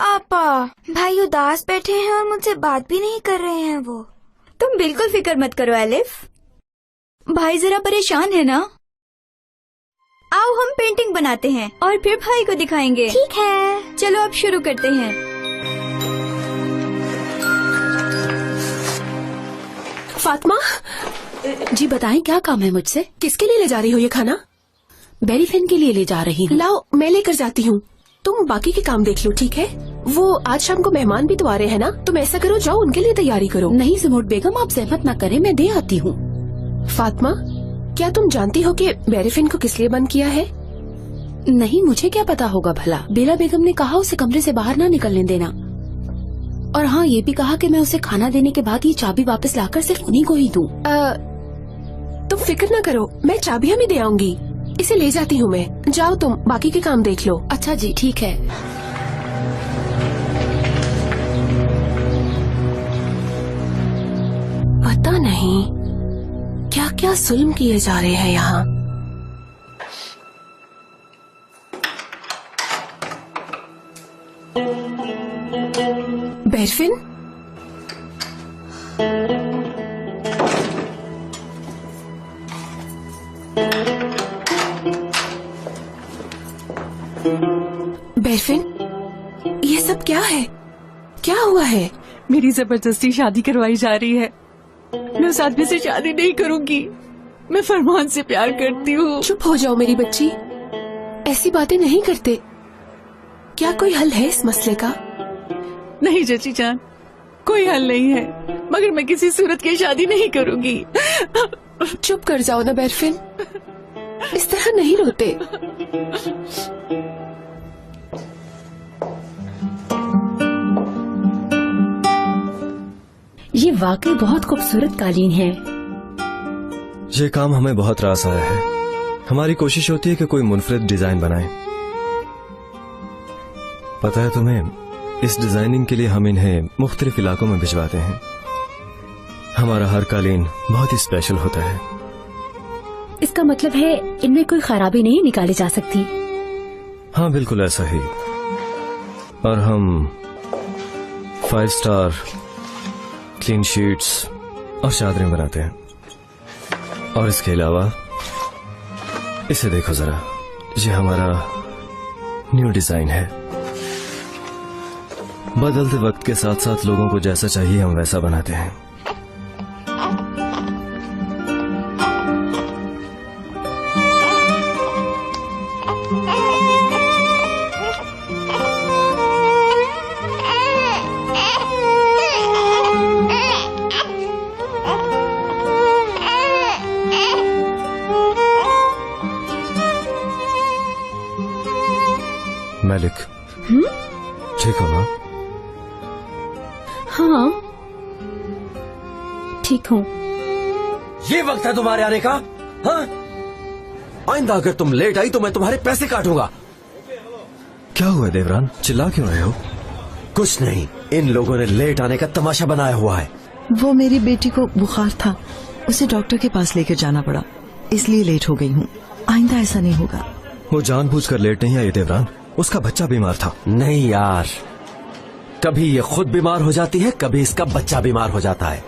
आपा, भाई उदास बैठे हैं और मुझसे बात भी नहीं कर रहे हैं वो। तुम बिल्कुल फिक्र मत करो एलिफ, भाई जरा परेशान है ना। आओ हम पेंटिंग बनाते हैं और फिर भाई को दिखाएंगे। ठीक है, चलो अब शुरू करते हैं। फातिमा जी, बताएं क्या काम है मुझसे? किसके लिए ले जा रही हो ये खाना? बेरीफिन के लिए ले जा रही हूँ। लाओ, मैं लेकर जाती हूँ, तुम बाकी के काम देख लो, ठीक है? वो आज शाम को मेहमान भी तो आ रहे हैं ना, तुम ऐसा करो, जाओ उनके लिए तैयारी करो। नहीं सुमोट बेगम, आप सहमत ना करें, मैं दे आती हूँ। फातिमा, क्या तुम जानती हो कि बेरीफिन को किस लिए बंद किया है? नहीं, मुझे क्या पता होगा भला। बेला बेगम ने कहा उसे कमरे से बाहर ना निकलने देना। और हाँ, ये भी कहा कि मैं उसे खाना देने के बाद ये चाबी वापस लाकर सिर्फ उन्हीं को ही दूं। तुम फिक्र न करो, मैं चाबियां भी दे आऊंगी। इसे ले जाती हूँ मैं। जाओ तुम बाकी के काम देख लो। अच्छा जी, ठीक है। पता नहीं क्या क्या जुल्म किए जा रहे हैं यहाँ। बेरफिन, बेरफिन, ये सब क्या है? क्या हुआ है? मेरी जबरदस्ती शादी करवाई जा रही है। मैं उस आदमी से शादी नहीं करूंगी। मैं फरमान से प्यार करती हूँ। चुप हो जाओ मेरी बच्ची, ऐसी बातें नहीं करते। क्या कोई हल है इस मसले का? नहीं चाची जान, कोई हल नहीं है, मगर मैं किसी सूरत की शादी नहीं करूंगी। चुप कर जाओ ना बेरफिन, इस तरह नहीं रोते। ये वाकई बहुत खूबसूरत कालीन है। ये काम हमें बहुत रास आया है। हमारी कोशिश होती है कि कोई मुनफरिद डिजाइन बनाए। पता है तुम्हें, इस डिजाइनिंग के लिए हम इन्हें मुख्तलिफ इलाकों में भिजवाते हैं। हमारा हर कालीन बहुत ही स्पेशल होता है। इसका मतलब है इनमें कोई खराबी नहीं निकाली जा सकती। हाँ बिल्कुल ऐसा ही। और हम 5 स्टार क्लीन शीट्स और चादरें बनाते हैं। और इसके अलावा इसे देखो जरा, ये हमारा न्यू डिजाइन है। बदलते वक्त के साथ साथ लोगों को जैसा चाहिए हम वैसा बनाते हैं। मैलिक, ठीक हो ना? हाँ ठीक हूँ। ये वक्त है तुम्हारे आने का? हाँ? आइंदा अगर तुम लेट आई तो मैं तुम्हारे पैसे काटूंगा। क्या हुआ देवरान, चिल्ला क्यों रहे हो? कुछ नहीं, इन लोगों ने लेट आने का तमाशा बनाया हुआ है। वो मेरी बेटी को बुखार था, उसे डॉक्टर के पास लेकर जाना पड़ा, इसलिए लेट हो गई हूँ। आइंदा ऐसा नहीं होगा। वो जानबूझकर लेट नहीं आई देवरान, उसका बच्चा बीमार था। नहीं यार, कभी ये खुद बीमार हो जाती है, कभी इसका बच्चा बीमार हो जाता है।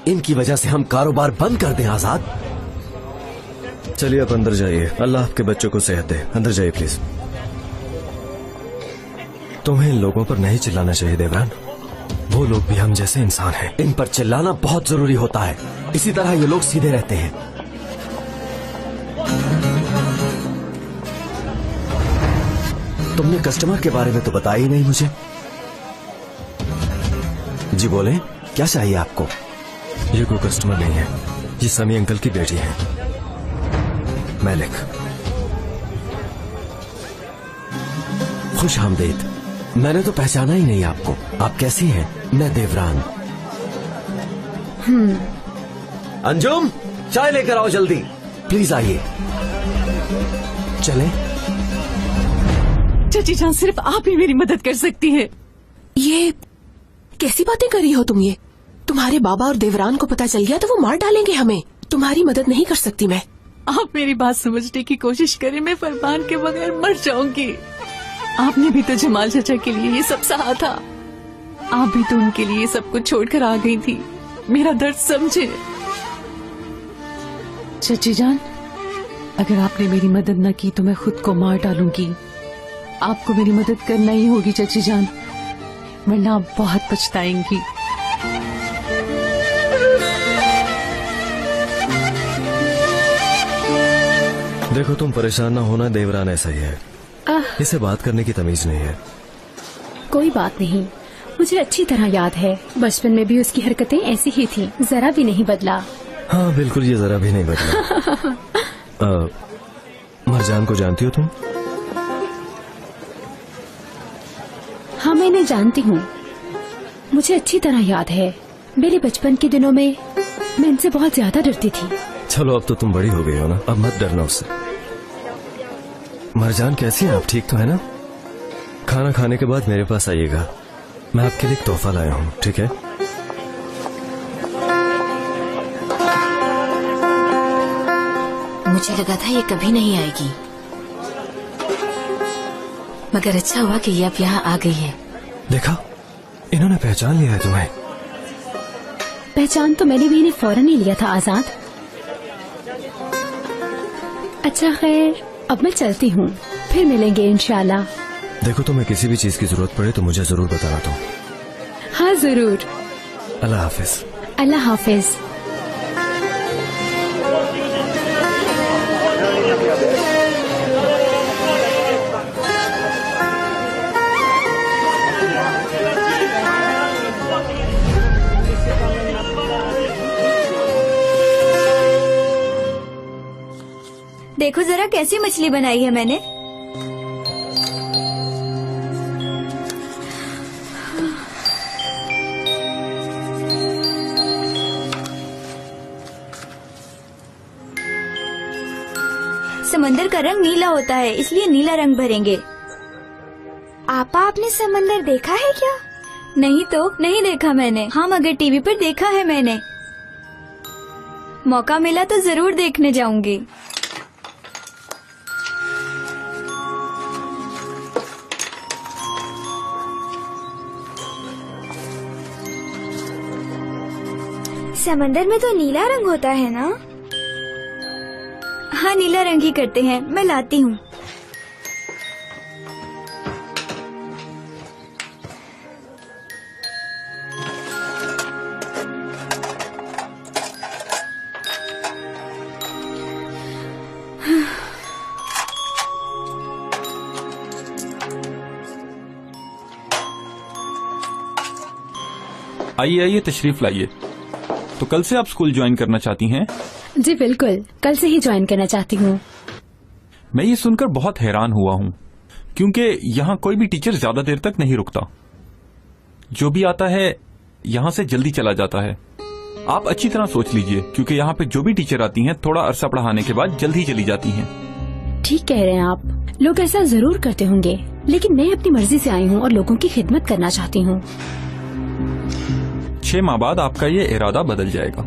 इनकी वजह से हम कारोबार बंद कर दें आजाद। चलिए आप अंदर जाइए, अल्लाह आपके बच्चों को सेहत दे। अंदर जाइए प्लीज। तुम्हें इन लोगों पर नहीं चिल्लाना चाहिए देवरान, वो लोग भी हम जैसे इंसान हैं। इन पर चिल्लाना बहुत जरूरी होता है, इसी तरह ये लोग सीधे रहते हैं। तुमने कस्टमर के बारे में तो बताया ही नहीं मुझे। जी बोले, क्या चाहिए आपको? ये कोई कस्टमर नहीं है, ये समी अंकल की बेटी है, मैलिक। खुश आमदीद। मैंने तो पहचाना ही नहीं आपको। आप कैसी हैं? मैं देवरान। अंजुम, चाय लेकर आओ जल्दी, प्लीज आइए। चलें? चाची जान, सिर्फ आप ही मेरी मदद कर सकती हैं। ये कैसी बातें कर रही हो तुम? ये तुम्हारे बाबा और देवरान को पता चल गया तो वो मार डालेंगे हमें। तुम्हारी मदद नहीं कर सकती मैं। आप मेरी बात समझने की कोशिश करें, मैं फरमान के बगैर मर जाऊंगी। आपने भी तो जमाल चाचा के लिए ये सब सहा था, आप भी तो उनके लिए सब कुछ छोड़कर आ गई थी। मेरा दर्द समझे। चाची जान, अगर आपने मेरी मदद न की तो मैं खुद को मार डालूंगी। आपको मेरी मदद करना ही होगी चाची जान, वरना आप बहुत पछताएंगी। देखो तुम परेशान ना होना, देवरान ऐसा ही है, इसे बात करने की तमीज नहीं है। कोई बात नहीं, मुझे अच्छी तरह याद है, बचपन में भी उसकी हरकतें ऐसी ही थी, जरा भी नहीं बदला। हाँ बिल्कुल, ये जरा भी नहीं बदला। मरजान को जानती हो तुम? हाँ मैंने जानती हूँ। मुझे अच्छी तरह याद है, मेरे बचपन के दिनों में मैं इनसे बहुत ज्यादा डरती थी। चलो अब तो तुम बड़ी हो गई हो ना, अब मत डरना उससे। मरजान कैसी है आप, ठीक तो है ना? खाना खाने के बाद मेरे पास आइएगा, मैं आपके लिए एक तोहफा लाया हूँ, ठीक है? मुझे लगा था ये कभी नहीं आएगी, मगर अच्छा हुआ कि ये अब यहाँ आ गई है। देखा, इन्होंने पहचान लिया है तुम्हें। पहचान तो मैंने भी इन्हें फौरन ही लिया था आजाद। अच्छा खैर, अब मैं चलती हूँ, फिर मिलेंगे इंशाल्लाह। देखो, तुम्हें किसी भी चीज की जरूरत पड़े तो मुझे जरूर बताना तुम। हाँ जरूर। अल्लाह हाफिज। अल्लाह हाफिज। देखो जरा कैसी मछली बनाई है मैंने। समंदर का रंग नीला होता है, इसलिए नीला रंग भरेंगे। आपा, आपने समंदर देखा है क्या? नहीं तो नहीं देखा मैंने। हाँ, मगर टीवी पर देखा है मैंने। मौका मिला तो जरूर देखने जाऊंगी। समंदर में तो नीला रंग होता है ना? हाँ, नीला रंग ही करते हैं, मैं लाती हूँ। आइए आइए, तशरीफ लाइए। तो कल से आप स्कूल ज्वाइन करना चाहती हैं? जी बिल्कुल, कल से ही ज्वाइन करना चाहती हूँ। मैं ये सुनकर बहुत हैरान हुआ हूँ, क्योंकि यहाँ कोई भी टीचर ज्यादा देर तक नहीं रुकता। जो भी आता है यहाँ से जल्दी चला जाता है। आप अच्छी तरह सोच लीजिए, क्योंकि यहाँ पे जो भी टीचर आती हैं थोड़ा अरसा पढ़ाने के बाद जल्द ही चली जाती हैं। ठीक कह रहे हैं आप, लोग ऐसा जरूर करते होंगे, लेकिन मैं अपनी मर्जी से आई हूँ और लोगों की खिदमत करना चाहती हूँ। 6 माह बाद आपका ये इरादा बदल जाएगा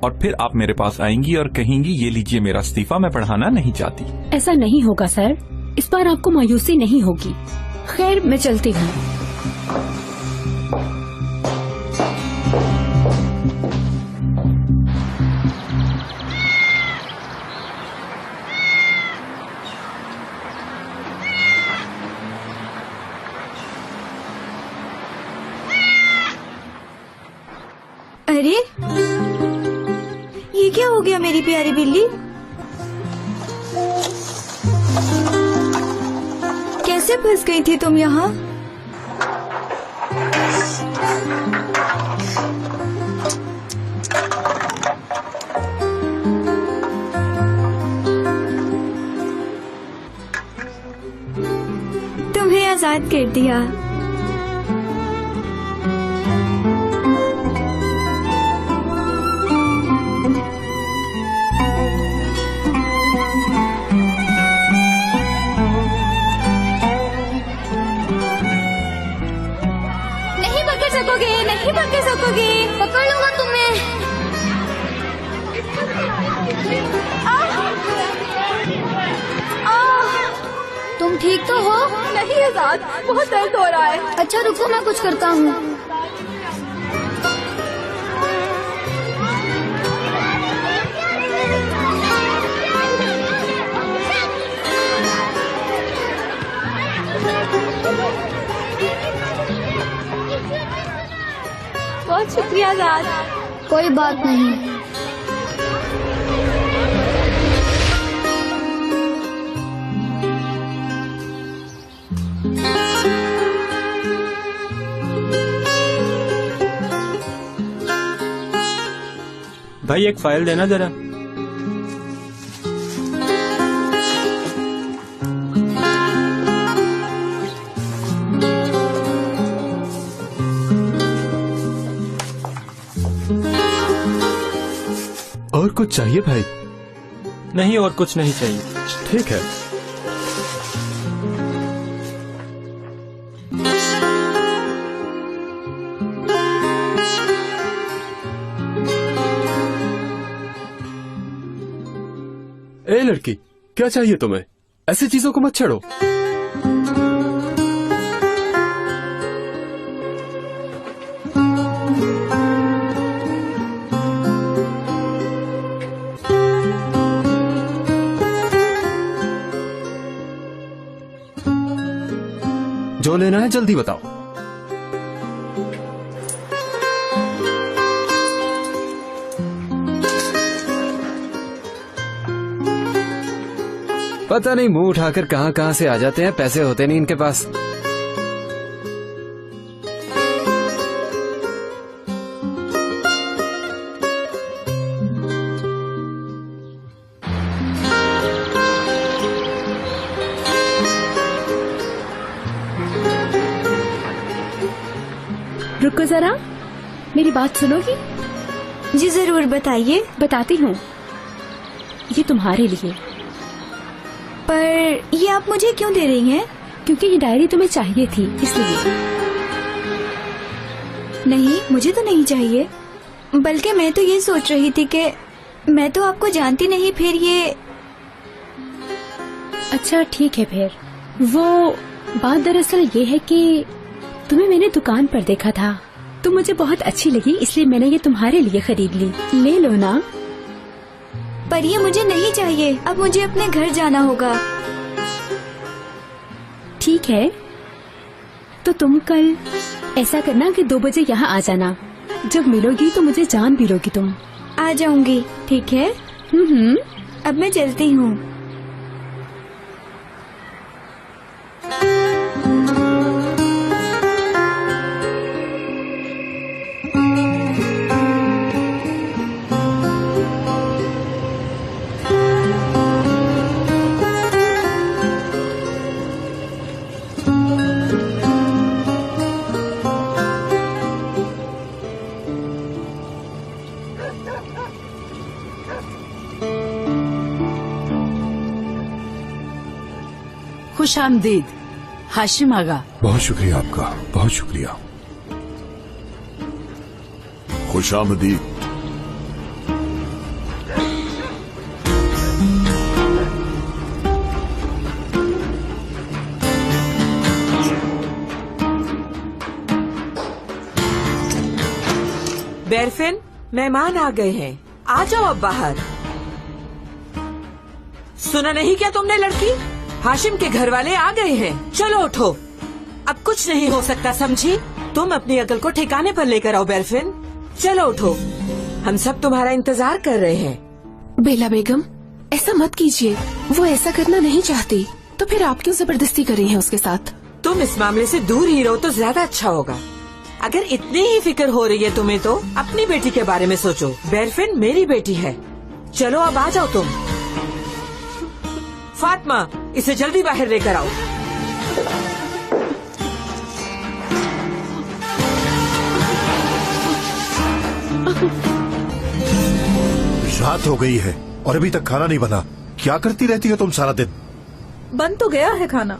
और फिर आप मेरे पास आएंगी और कहेंगी, ये लीजिए मेरा इस्तीफा, मैं पढ़ाना नहीं चाहती। ऐसा नहीं होगा सर, इस बार आपको मायूसी नहीं होगी। खैर, मैं चलती हूँ। अरे, ये क्या हो गया मेरी प्यारी बिल्ली? कैसे फंस गई थी तुम यहाँ? तुम्हें आजाद कर दिया। नहीं पकड़ सकोगे, पकड़ लूंगा तुम्हें। तुम ठीक तो हो? नहीं आजाद, बहुत दर्द हो रहा है। अच्छा रुको, मैं कुछ करता हूँ। बहुत शुक्रिया आजाद। कोई बात नहीं। भाई एक फाइल देना जरा। कुछ चाहिए भाई? नहीं, और कुछ नहीं चाहिए। ठीक है। ए लड़की, क्या चाहिए तुम्हें? ऐसी चीजों को मत छेड़ो। जो लेना है जल्दी बताओ। पता नहीं मुंह उठाकर कहां कहां से आ जाते हैं, पैसे होते नहीं इनके पास। रुको जरा, मेरी बात सुनोगी? जी जरूर, बताइए। बताती हूँ। ये तुम्हारे लिए। पर ये आप मुझे क्यों दे रही हैं? क्योंकि ये डायरी तुम्हें चाहिए थी, इसलिए। नहीं, मुझे तो नहीं चाहिए। बल्कि मैं तो ये सोच रही थी कि मैं तो आपको जानती नहीं, फिर ये। अच्छा ठीक है फिर। वो बात दरअसल ये है कि तुम्हें मैंने दुकान पर देखा था, तुम मुझे बहुत अच्छी लगी, इसलिए मैंने ये तुम्हारे लिए खरीद ली। ले लो ना। पर ये मुझे नहीं चाहिए, अब मुझे अपने घर जाना होगा। ठीक है, तो तुम कल ऐसा करना कि 2 बजे यहाँ आ जाना। जब मिलोगी तो मुझे जान भी लोगी तुम। आ जाऊंगी, ठीक है। अब मैं चलती हूँ। खुश आमदीद हाशिम आगा। बहुत शुक्रिया आपका, बहुत शुक्रिया। खुश आमदीद। बेरफिन, मेहमान आ गए हैं, आ जाओ अब बाहर। सुना नहीं क्या तुमने लड़की? हाशिम के घर वाले आ गए हैं। चलो उठो, अब कुछ नहीं हो सकता, समझी? तुम अपनी अकल को ठिकाने पर लेकर आओ बेरफिन। चलो उठो, हम सब तुम्हारा इंतजार कर रहे हैं। बेला बेगम, ऐसा मत कीजिए, वो ऐसा करना नहीं चाहती, तो फिर आप क्यों जबरदस्ती कर रही हैं उसके साथ? तुम इस मामले से दूर ही रहो तो ज्यादा अच्छा होगा। अगर इतनी ही फिक्र हो रही है तुम्हें तो अपनी बेटी के बारे में सोचो। बेरफिन मेरी बेटी है। चलो अब आ जाओ तुम। फातिमा, इसे जल्दी बाहर लेकर आओ। रात हो गई है और अभी तक खाना नहीं बना। क्या करती रहती हो तुम सारा दिन? बन तो गया है खाना।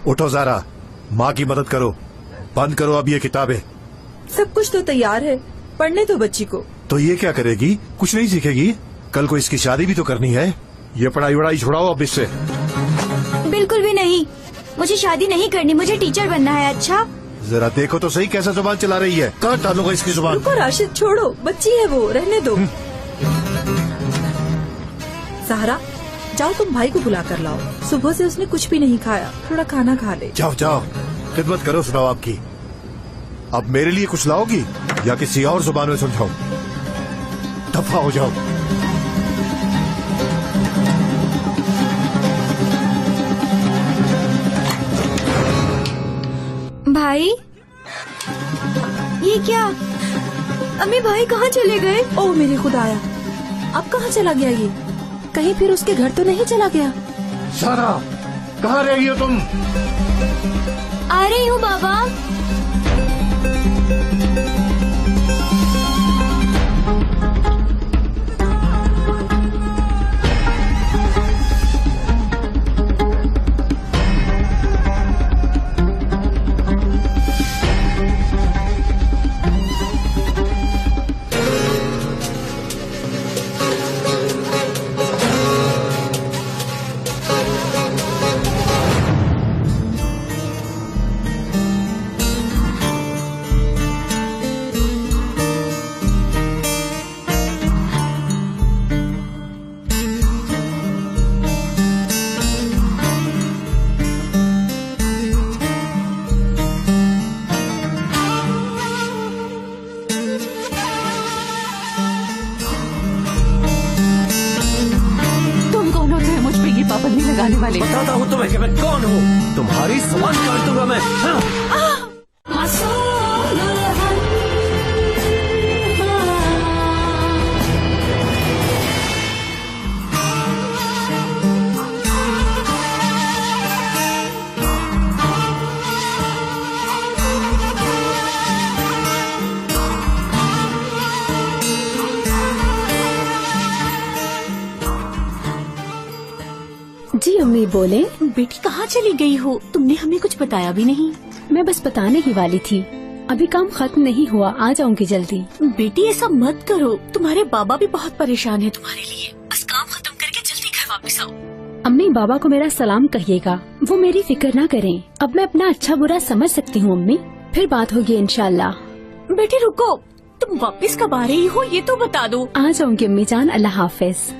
उठो ज़ारा, माँ की मदद करो। बंद करो अब ये किताबें। सब कुछ तो तैयार है, पढ़ने दो बच्ची को। तो ये क्या करेगी? कुछ नहीं सीखेगी। कल को इसकी शादी भी तो करनी है। ये पढ़ाई वढ़ाई छुड़ाओ अब इससे। बिल्कुल भी नहीं, मुझे शादी नहीं करनी, मुझे टीचर बनना है। अच्छा जरा देखो तो सही कैसा जुबान चला रही है। कहाँ डालूंगा इसकी जुबान? रुको राशिद, छोड़ो, बच्ची है वो, रहने दो। सहारा, जाओ तुम भाई को बुला कर लाओ, सुबह से उसने कुछ भी नहीं खाया, थोड़ा खाना खा ले। जाओ जाओ, खिदमत करो सुनाओ आपकी। अब मेरे लिए कुछ लाओगी या किसी और जुबान में समझाओ? दफा हो जाओ। भाई, ये क्या? अम्मी, भाई कहाँ चले गए? ओ मेरे खुदाया, अब कहाँ चला गया ये? कहीं फिर उसके घर तो नहीं चला गया? सारा, कहाँ रह गई हो तुम? आ रही हूँ बाबा। लगाने वाले। बताता हूँ तुम्हें कि मैं कौन हूँ। तुम्हारी जुबान काट दूंगा मैं। जी अम्मी बोले। बेटी कहाँ चली गई हो? तुमने हमें कुछ बताया भी नहीं। मैं बस बताने ही वाली थी, अभी काम खत्म नहीं हुआ, आ जाऊंगी जल्दी। बेटी ऐसा मत करो, तुम्हारे बाबा भी बहुत परेशान है तुम्हारे लिए। बस काम खत्म करके जल्दी घर वापस आओ। अम्मी बाबा को मेरा सलाम कहिएगा, वो मेरी फिक्र ना करें। अब मैं अपना अच्छा बुरा समझ सकती हूँ अम्मी, फिर बात होगी इंशाल्लाह। बेटी रुको, तुम वापस कब आ रही हो ये तो बता दो। आ जाऊंगी अम्मी जान, अल्लाह हाफिज।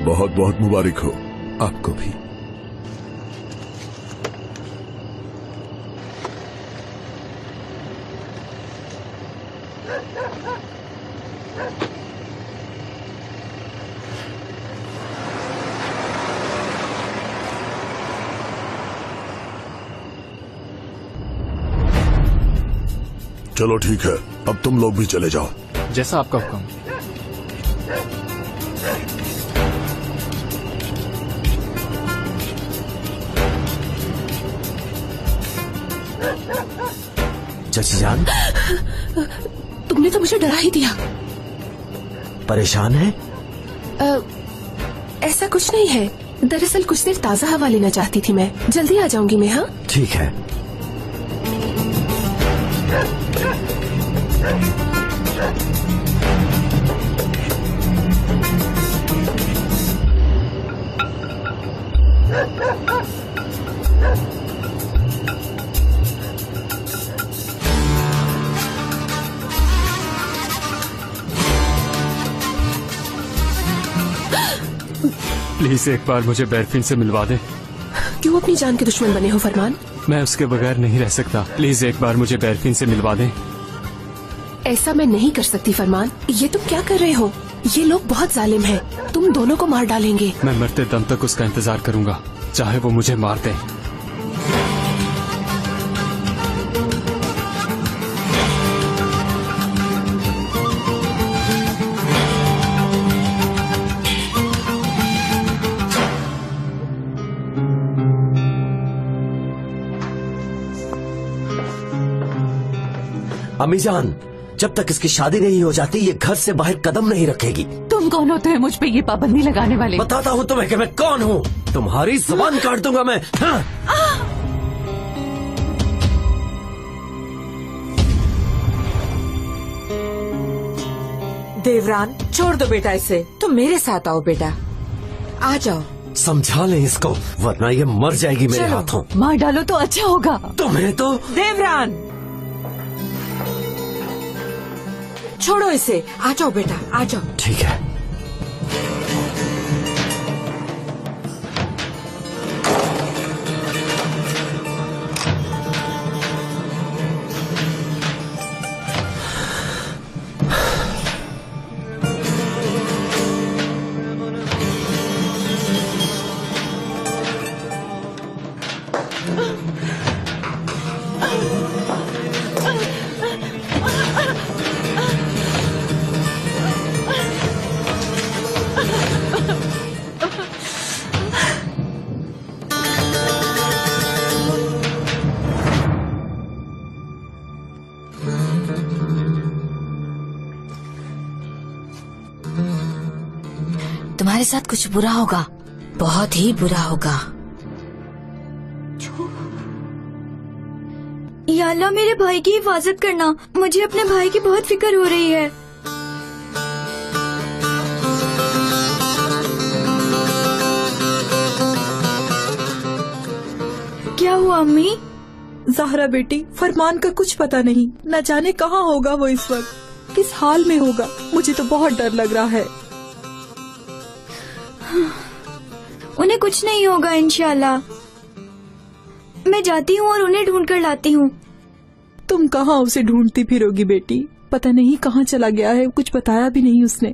बहुत बहुत मुबारक हो आपको भी। चलो ठीक है, अब तुम लोग भी चले जाओ। जैसा आपका हुक्म। चाची जान, तुमने तो मुझे डरा ही दिया। परेशान है? ऐसा कुछ नहीं है, दरअसल कुछ देर ताज़ा हवा लेना चाहती थी मैं। जल्दी आ जाऊंगी मैं। हाँ ठीक है। प्लीज एक बार मुझे बैरफिन से मिलवा दे। क्यों अपनी जान के दुश्मन बने हो फरमान? मैं उसके बगैर नहीं रह सकता, प्लीज एक बार मुझे बैरफिन से मिलवा दे। ऐसा मैं नहीं कर सकती फरमान, ये तुम क्या कर रहे हो? ये लोग बहुत जालिम हैं, तुम दोनों को मार डालेंगे। मैं मरते दम तक उसका इंतजार करूंगा, चाहे वो मुझे मार दे। अम्मी जान, जब तक इसकी शादी नहीं हो जाती ये घर से बाहर कदम नहीं रखेगी। तुम कौन होते हैं मुझ पे ये पाबंदी लगाने वाले? बताता हूँ तुम्हें कि मैं कौन हूँ। तुम्हारी जुबान काट दूंगा मैं। हाँ? देवरान छोड़ दो बेटा इसे, तुम मेरे साथ आओ बेटा, आ जाओ। समझा ले इसको, वरना ये मर जाएगी मेरे हाथों। मार डालो तो अच्छा होगा। तुम्हें तो। देवरान छोड़ो इसे, आ जाओ बेटा, आ जाओ। ठीक है। तुम्हारे साथ कुछ बुरा होगा, बहुत ही बुरा होगा। या अल्लाह मेरे भाई की हिफाजत करना, मुझे अपने भाई की बहुत फिक्र हो रही है। क्या हुआ अम्मी? ज़हरा बेटी, फरमान का कुछ पता नहीं, न जाने कहाँ होगा वो इस वक्त, किस हाल में होगा। मुझे तो बहुत डर लग रहा है। उन्हें कुछ नहीं होगा इंशाल्लाह। मैं जाती हूँ और उन्हें ढूंढ कर लाती हूँ। तुम कहाँ उसे ढूंढती फिरोगी बेटी? पता नहीं कहाँ चला गया है, कुछ बताया भी नहीं उसने।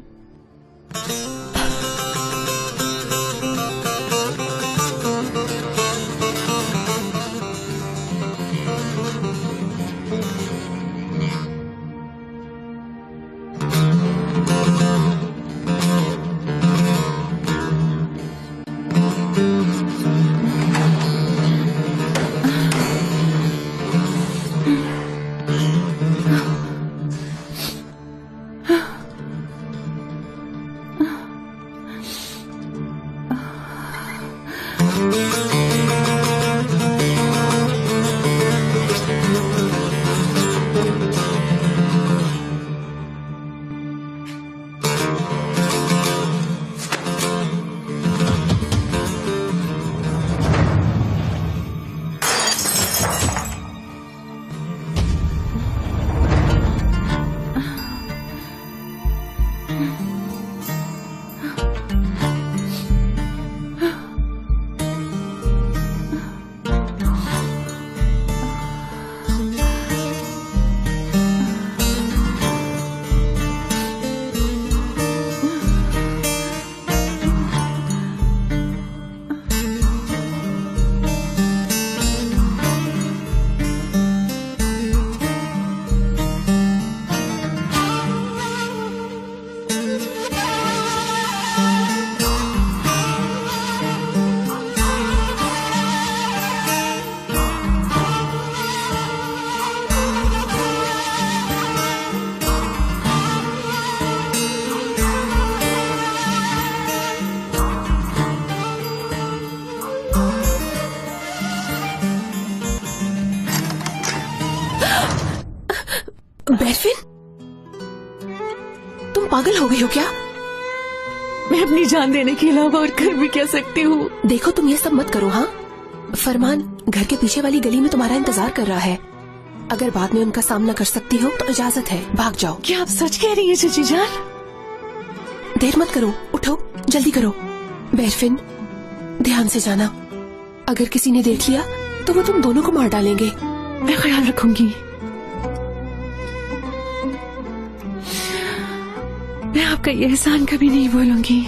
बेरफिन, तुम पागल हो गई हो क्या? मैं अपनी जान देने के अलावा और कर भी क्या सकती हूँ? देखो तुम ये सब मत करो। हाँ, फरमान घर के पीछे वाली गली में तुम्हारा इंतजार कर रहा है। अगर बाद में उनका सामना कर सकती हो तो इजाजत है, भाग जाओ। क्या आप सच कह रही हैं चाची जान? देर मत करो, उठो, जल्दी करो। बेरफिन, ध्यान से जाना, अगर किसी ने देख लिया तो वो तुम दोनों को मार डालेंगे। मैं ख्याल रखूंगी। मैं आपका ये एहसान कभी नहीं भूलूंगी।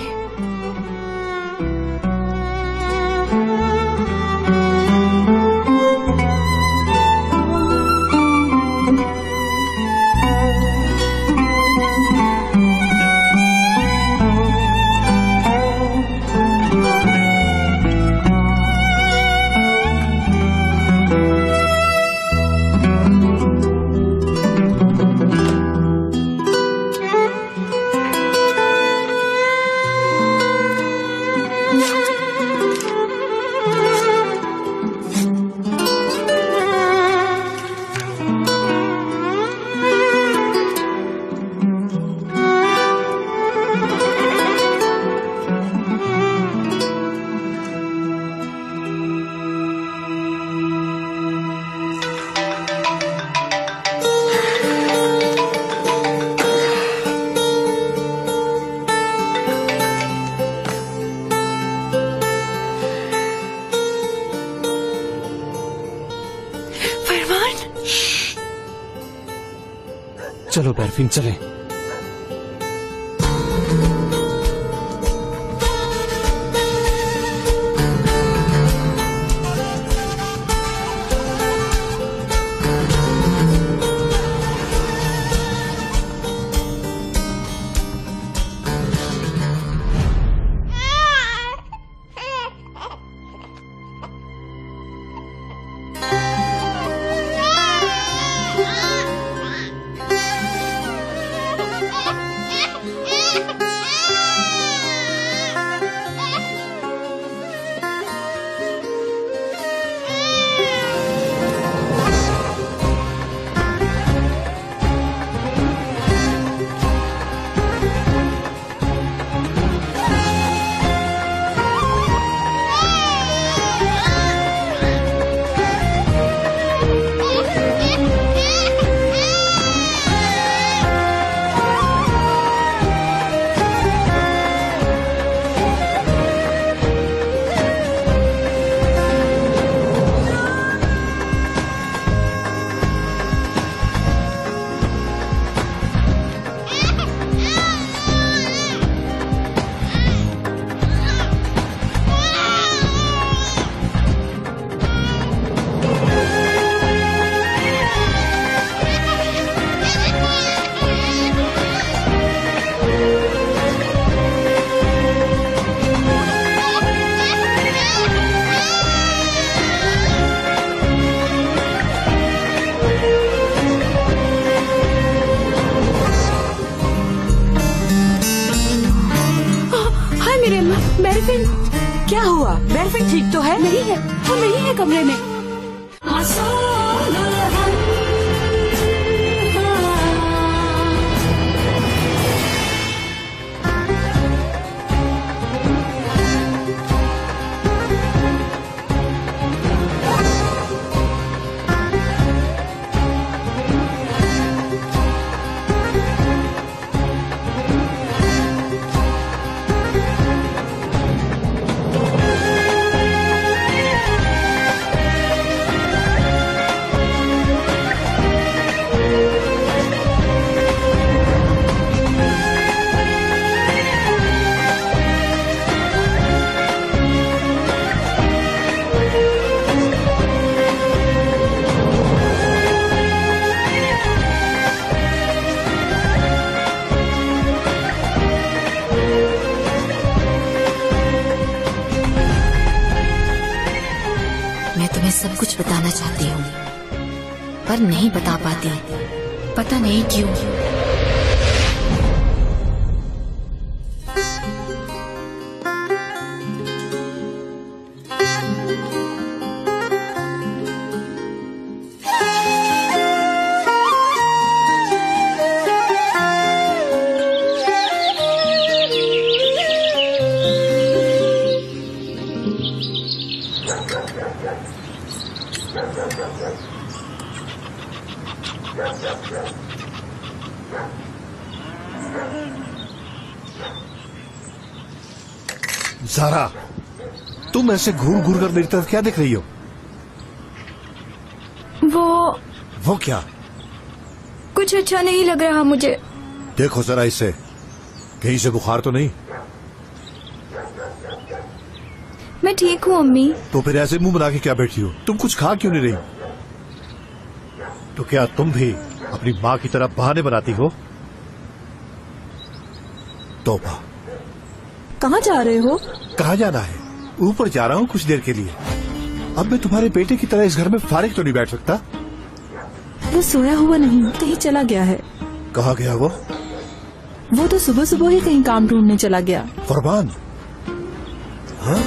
चलो बेरफिन, चलें। क्या हुआ? बेरफिन ठीक तो है? नहीं है, वो नहीं है कमरे में। सब कुछ बताना चाहती हूँ पर नहीं बता पाती, पता नहीं क्यों। ज़ारा, तुम ऐसे घूर घूर कर मेरी तरफ क्या देख रही हो? वो क्या? कुछ अच्छा नहीं लग रहा मुझे। देखो जरा इसे, कहीं से बुखार तो नहीं? मैं ठीक हूँ अम्मी। तो फिर ऐसे मुंह बना के क्या बैठी हो? तुम कुछ खा क्यों नहीं रही? तो क्या तुम भी अपनी माँ की तरह बहाने बनाती हो? तौबा। कहाँ जा रहे हो? कहाँ जाना है? ऊपर जा रहा हूँ कुछ देर के लिए। अब मैं तुम्हारे बेटे की तरह इस घर में फारिग तो नहीं बैठ सकता। वो सोया हुआ नहीं, कहीं चला गया है। कहाँ गया वो? वो तो सुबह सुबह ही कहीं काम ढूंढने चला गया। फरमान? हाँ?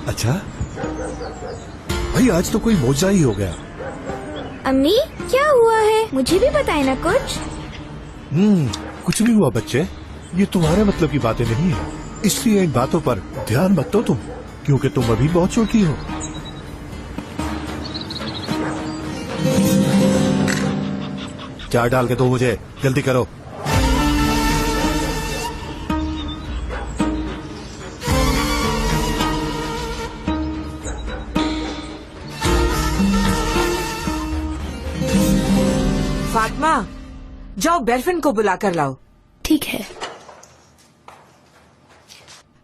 अच्छा भाई, आज तो कोई मौजा ही हो गया। अम्मी क्या हुआ है? मुझे भी बताए ना कुछ। कुछ नहीं हुआ बच्चे, ये तुम्हारे मतलब की बातें नहीं है, इसलिए इन बातों पर ध्यान मत दो तुम, क्योंकि तुम अभी बहुत छोटी हो। चाय डाल के दो मुझे, जल्दी करो। फातिमा, जाओ बेरफिन को बुला कर लाओ। ठीक है।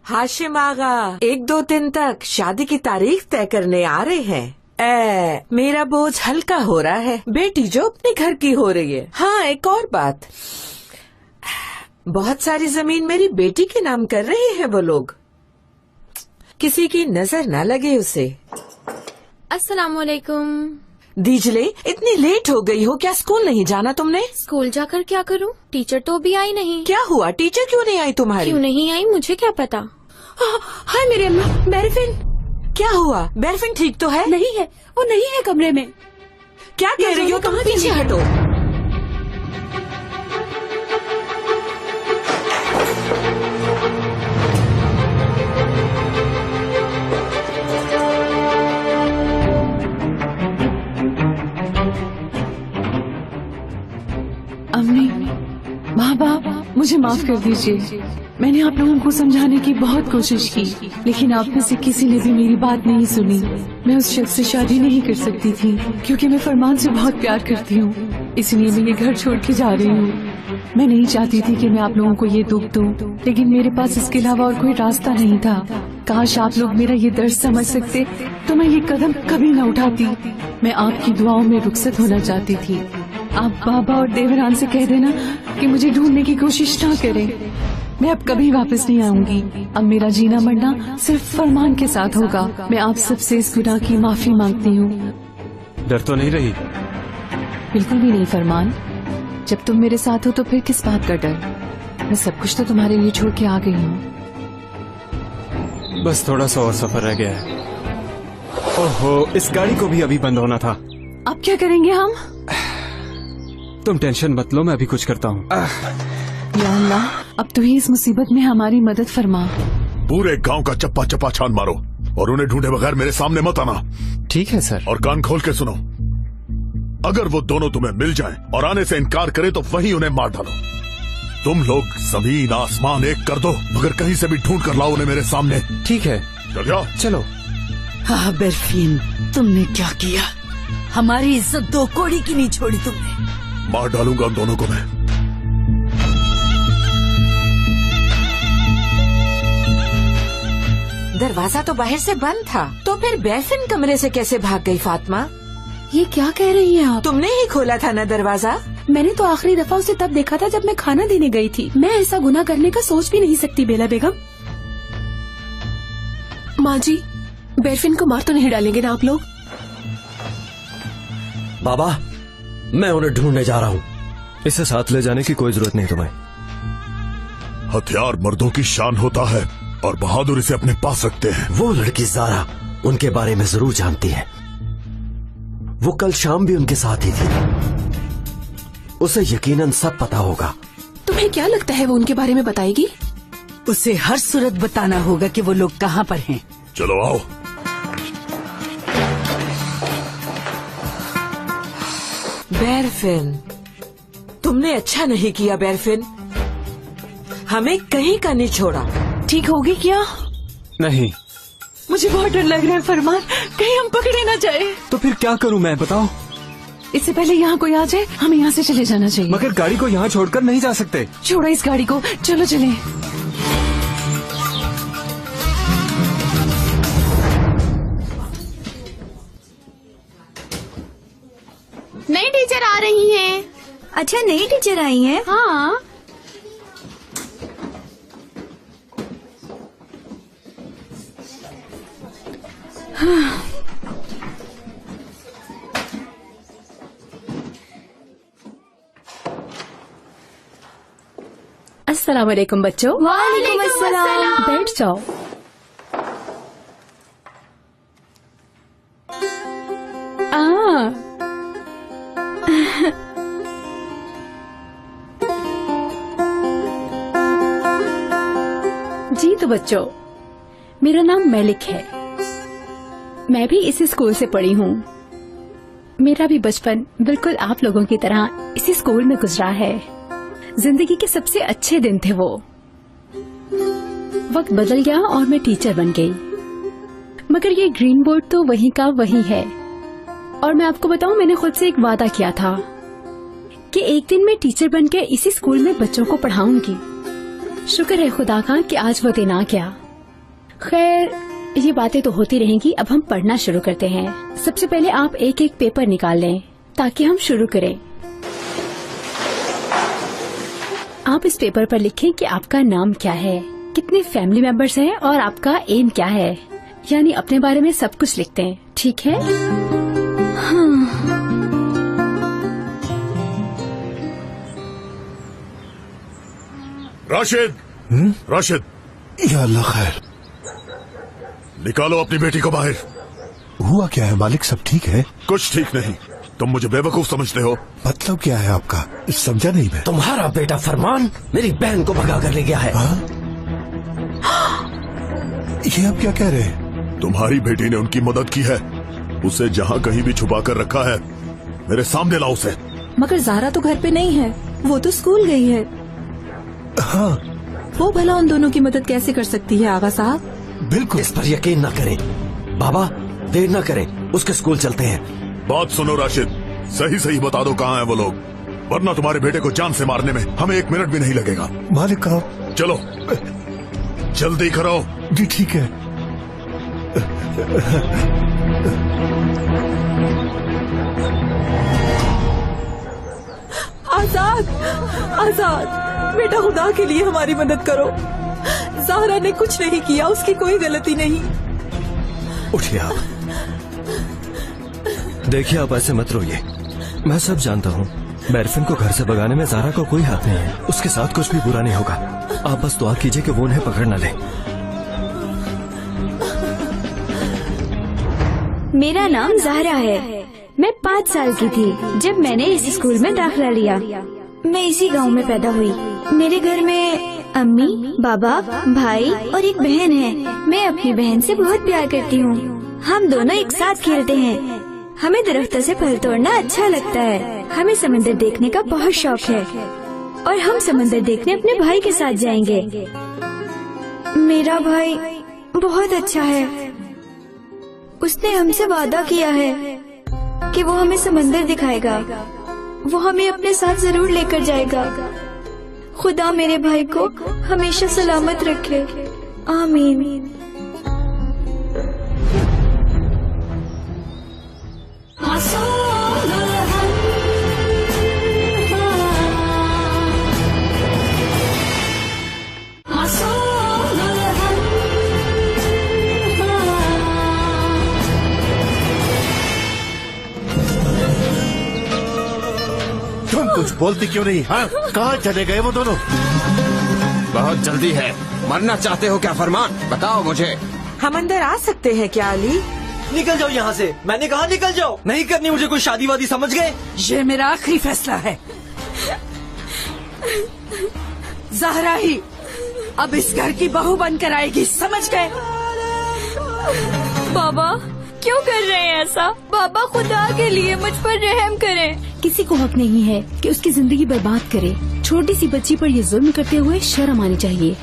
हाशिम आगा 1-2 दिन तक शादी की तारीख तय करने आ रहे हैं। मेरा बोझ हल्का हो रहा है। बेटी जो अपने घर की हो रही है। हाँ, एक और बात, बहुत सारी जमीन मेरी बेटी के नाम कर रहे हैं वो लोग। किसी की नजर न लगे उसे। अस्सलामुअलैकुम। दीजले, इतनी लेट हो गई हो, क्या स्कूल नहीं जाना तुमने? स्कूल जाकर क्या करूं? टीचर तो अभी आई नहीं। क्या हुआ? टीचर क्यों नहीं आई तुम्हारी? क्यों नहीं आई मुझे क्या पता। हाय मेरी अम्मा, बेरफिन। क्या हुआ? बेरफिन ठीक तो है? नहीं है, वो नहीं है कमरे में। क्या कह रही हो तुम? पीछे हटो। अम्मी, माँ बाप, मुझे माफ कर दीजिए। मैंने आप लोगों को समझाने की बहुत कोशिश की, लेकिन आप में से किसी ने भी मेरी बात नहीं सुनी। मैं उस शख्स से शादी नहीं कर सकती थी, क्योंकि मैं फरमान से बहुत प्यार करती हूँ, इसलिए मैं ये घर छोड़ के जा रही हूँ। मैं नहीं चाहती थी कि मैं आप लोगों को ये दुख दूं, लेकिन मेरे पास इसके अलावा और कोई रास्ता नहीं था। काश आप लोग मेरा ये दर्द समझ सकते तो मैं ये कदम कभी न उठाती। मैं आपकी दुआओं में रुखसत होना चाहती थी। आप बाबा और देवरान से कह देना कि मुझे ढूंढने की कोशिश ना करें। मैं अब कभी वापस नहीं आऊंगी। अब मेरा जीना मरना सिर्फ फरमान के साथ होगा। मैं आप सबसे इस गुनाह की माफी मांगती हूँ। डर तो नहीं रही? बिल्कुल भी नहीं फरमान, जब तुम मेरे साथ हो तो फिर किस बात का डर। मैं सब कुछ तो तुम्हारे लिए छोड़ के आ गई हूँ। बस थोड़ा सा और सफर रह गया है। ओहो, इस गाड़ी को भी अभी बंद होना था। अब क्या करेंगे हम? तुम टेंशन मत लो, मैं अभी कुछ करता हूँ। या अल्लाह, अब तो ही इस मुसीबत में हमारी मदद फरमा। पूरे गांव का चप्पा चप्पा छान मारो और उन्हें ढूंढे बगैर मेरे सामने मत आना। ठीक है सर। और कान खोल के सुनो, अगर वो दोनों तुम्हें मिल जाएं और आने से इनकार करें तो वहीं उन्हें मार डालो। तुम लोग जमीन आसमान एक कर दो, मगर कहीं से भी ढूंढ कर लाओ उन्हें मेरे सामने। ठीक है, चल जाओ। चलो। हाँ बेरफीन, तुमने क्या किया? हमारी इज्जत दो कौड़ी की नहीं छोड़ी तुमने। मार डालूंगा उन दोनों को मैं। दरवाजा तो बाहर से बंद था, तो फिर बेरफिन कमरे से कैसे भाग गई फातिमा? ये क्या कह रही हैं आप? तुमने ही खोला था ना दरवाजा? मैंने तो आखिरी दफा उसे तब देखा था जब मैं खाना देने गई थी। मैं ऐसा गुनाह करने का सोच भी नहीं सकती बेला बेगम। माँ जी, बेरफिन को मार तो नहीं डालेंगे ना आप लोग? बाबा, मैं उन्हें ढूंढने जा रहा हूँ। इसे साथ ले जाने की कोई जरूरत नहीं तुम्हें। हथियार मर्दों की शान होता है और बहादुर इसे अपने पास रखते हैं। वो लड़की ज़ारा उनके बारे में जरूर जानती है। वो कल शाम भी उनके साथ ही थी। उसे यकीनन सब पता होगा। तुम्हें क्या लगता है वो उनके बारे में बताएगी? उसे हर सूरत बताना होगा कि वो लोग कहाँ पर हैं। चलो आओ। बेरफिन, तुमने अच्छा नहीं किया बेरफिन, हमें कहीं का नहीं छोड़ा। ठीक होगी क्या? नहीं। मुझे बहुत डर लग रहा है फरमान, कहीं हम पकड़े ना जाए। तो फिर क्या करूँ मैं, बताओ? इससे पहले यहाँ कोई आ जाए, हमें यहाँ से चले जाना चाहिए। मगर गाड़ी को यहाँ छोड़कर नहीं जा सकते। छोड़ो इस गाड़ी को, चलो चले। नई टीचर आ रही हैं। अच्छा, नई टीचर आई हैं? हाँ। अस्सलाम वालेकुम बच्चों। वालेकुम अस्सलाम। बैठ जाओ। जी तो बच्चों, मेरा नाम मलिक है। मैं भी इसी स्कूल से पढ़ी हूँ। मेरा भी बचपन बिल्कुल आप लोगों की तरह इसी स्कूल में गुजरा है। जिंदगी के सबसे अच्छे दिन थे वो। वक्त बदल गया और मैं टीचर बन गई, मगर ये ग्रीन बोर्ड तो वहीं का वहीं है। और मैं आपको बताऊं, मैंने खुद से एक वादा किया था कि एक दिन मैं टीचर बनकर इसी स्कूल में बच्चों को पढ़ाऊंगी। शुक्र है खुदा का कि आज वो दिन आ गया। खैर, ये बातें तो होती रहेंगी। अब हम पढ़ना शुरू करते हैं। सबसे पहले आप एक एक पेपर निकाल लें ताकि हम शुरू करें। आप इस पेपर पर लिखें कि आपका नाम क्या है, कितने फैमिली मेंबर्स हैं और आपका एम क्या है। यानी अपने बारे में सब कुछ लिखते हैं, ठीक है? हाँ। राशिद, राशिद, या अल्लाह खैर। निकालो अपनी बेटी को बाहर। हुआ क्या है मालिक, सब ठीक है? कुछ ठीक नहीं। तुम मुझे बेवकूफ समझते हो। मतलब क्या है आपका, समझा नहीं मैं। तुम्हारा बेटा फरमान मेरी बहन को भगा कर ले गया है। ये आप क्या कह रहे हैं? तुम्हारी बेटी ने उनकी मदद की है। उसे जहाँ कहीं भी छुपा कर रखा है। मेरे सामने लाओ उसे। मगर ज़ारा तो घर पे नहीं है, वो तो स्कूल गई है। हाँ, वो भला उन दोनों की मदद कैसे कर सकती है आगा साहब? बिल्कुल। इस पर यकीन न करें बाबा, देर न करें, उसके स्कूल चलते हैं। बात सुनो राशिद, सही सही बता दो कहाँ हैं वो लोग, वरना तुम्हारे बेटे को जान से मारने में हमें 1 मिनट भी नहीं लगेगा। मालिक कहो। चलो जल्दी करो। जी ठीक है। आजाद, आजाद बेटा, खुदा के लिए हमारी मदद करो। ज़ाहरा ने कुछ नहीं किया, उसकी कोई गलती नहीं। उठिए आप। देखिए आप ऐसे मत रोइए। मैं सब जानता हूँ। बेरफिन को घर से भगाने में ज़ारा को कोई हाथ नहीं है। उसके साथ कुछ भी बुरा नहीं होगा। आप बस दुआ कीजिए कि वो उन्हें पकड़ न ले। मेरा नाम ज़हरा है। मैं 5 साल की थी जब मैंने इस स्कूल में दाखिला लिया। मैं इसी गांव में पैदा हुई। मेरे घर में अम्मी, बाबा, भाई और एक बहन है। मैं अपनी बहन से बहुत प्यार करती हूँ। हम दोनों एक साथ खेलते हैं। हमें दरख्तों से फल तोड़ना अच्छा लगता है। हमें समंदर देखने का बहुत शौक है और हम समंदर देखने अपने भाई के साथ जाएंगे। मेरा भाई बहुत अच्छा है। उसने हमसे वादा किया है कि वो हमें समंदर दिखाएगा। वो हमें अपने साथ जरूर लेकर जाएगा। खुदा मेरे भाई को हमेशा सलामत रखे। आमीन। तुम कुछ बोलती क्यों नहीं? हाँ, कहाँ चले गए वो दोनों? बहुत जल्दी है। मरना चाहते हो क्या फरमान? बताओ मुझे। हम अंदर आ सकते हैं क्या अली? निकल जाओ यहाँ से। मैंने कहा निकल जाओ। नहीं करनी मुझे कोई शादी वादी, समझ गए? ये मेरा आखिरी फैसला है। ज़हरा ही अब इस घर की बहू बनकर आएगी, समझ गए? बाबा क्यों कर रहे हैं ऐसा? बाबा खुदा के लिए मुझ पर रहम करें। किसी को हक नहीं है कि उसकी जिंदगी बर्बाद करे। छोटी सी बच्ची पर ये जुल्म करते हुए शर्म आनी चाहिए।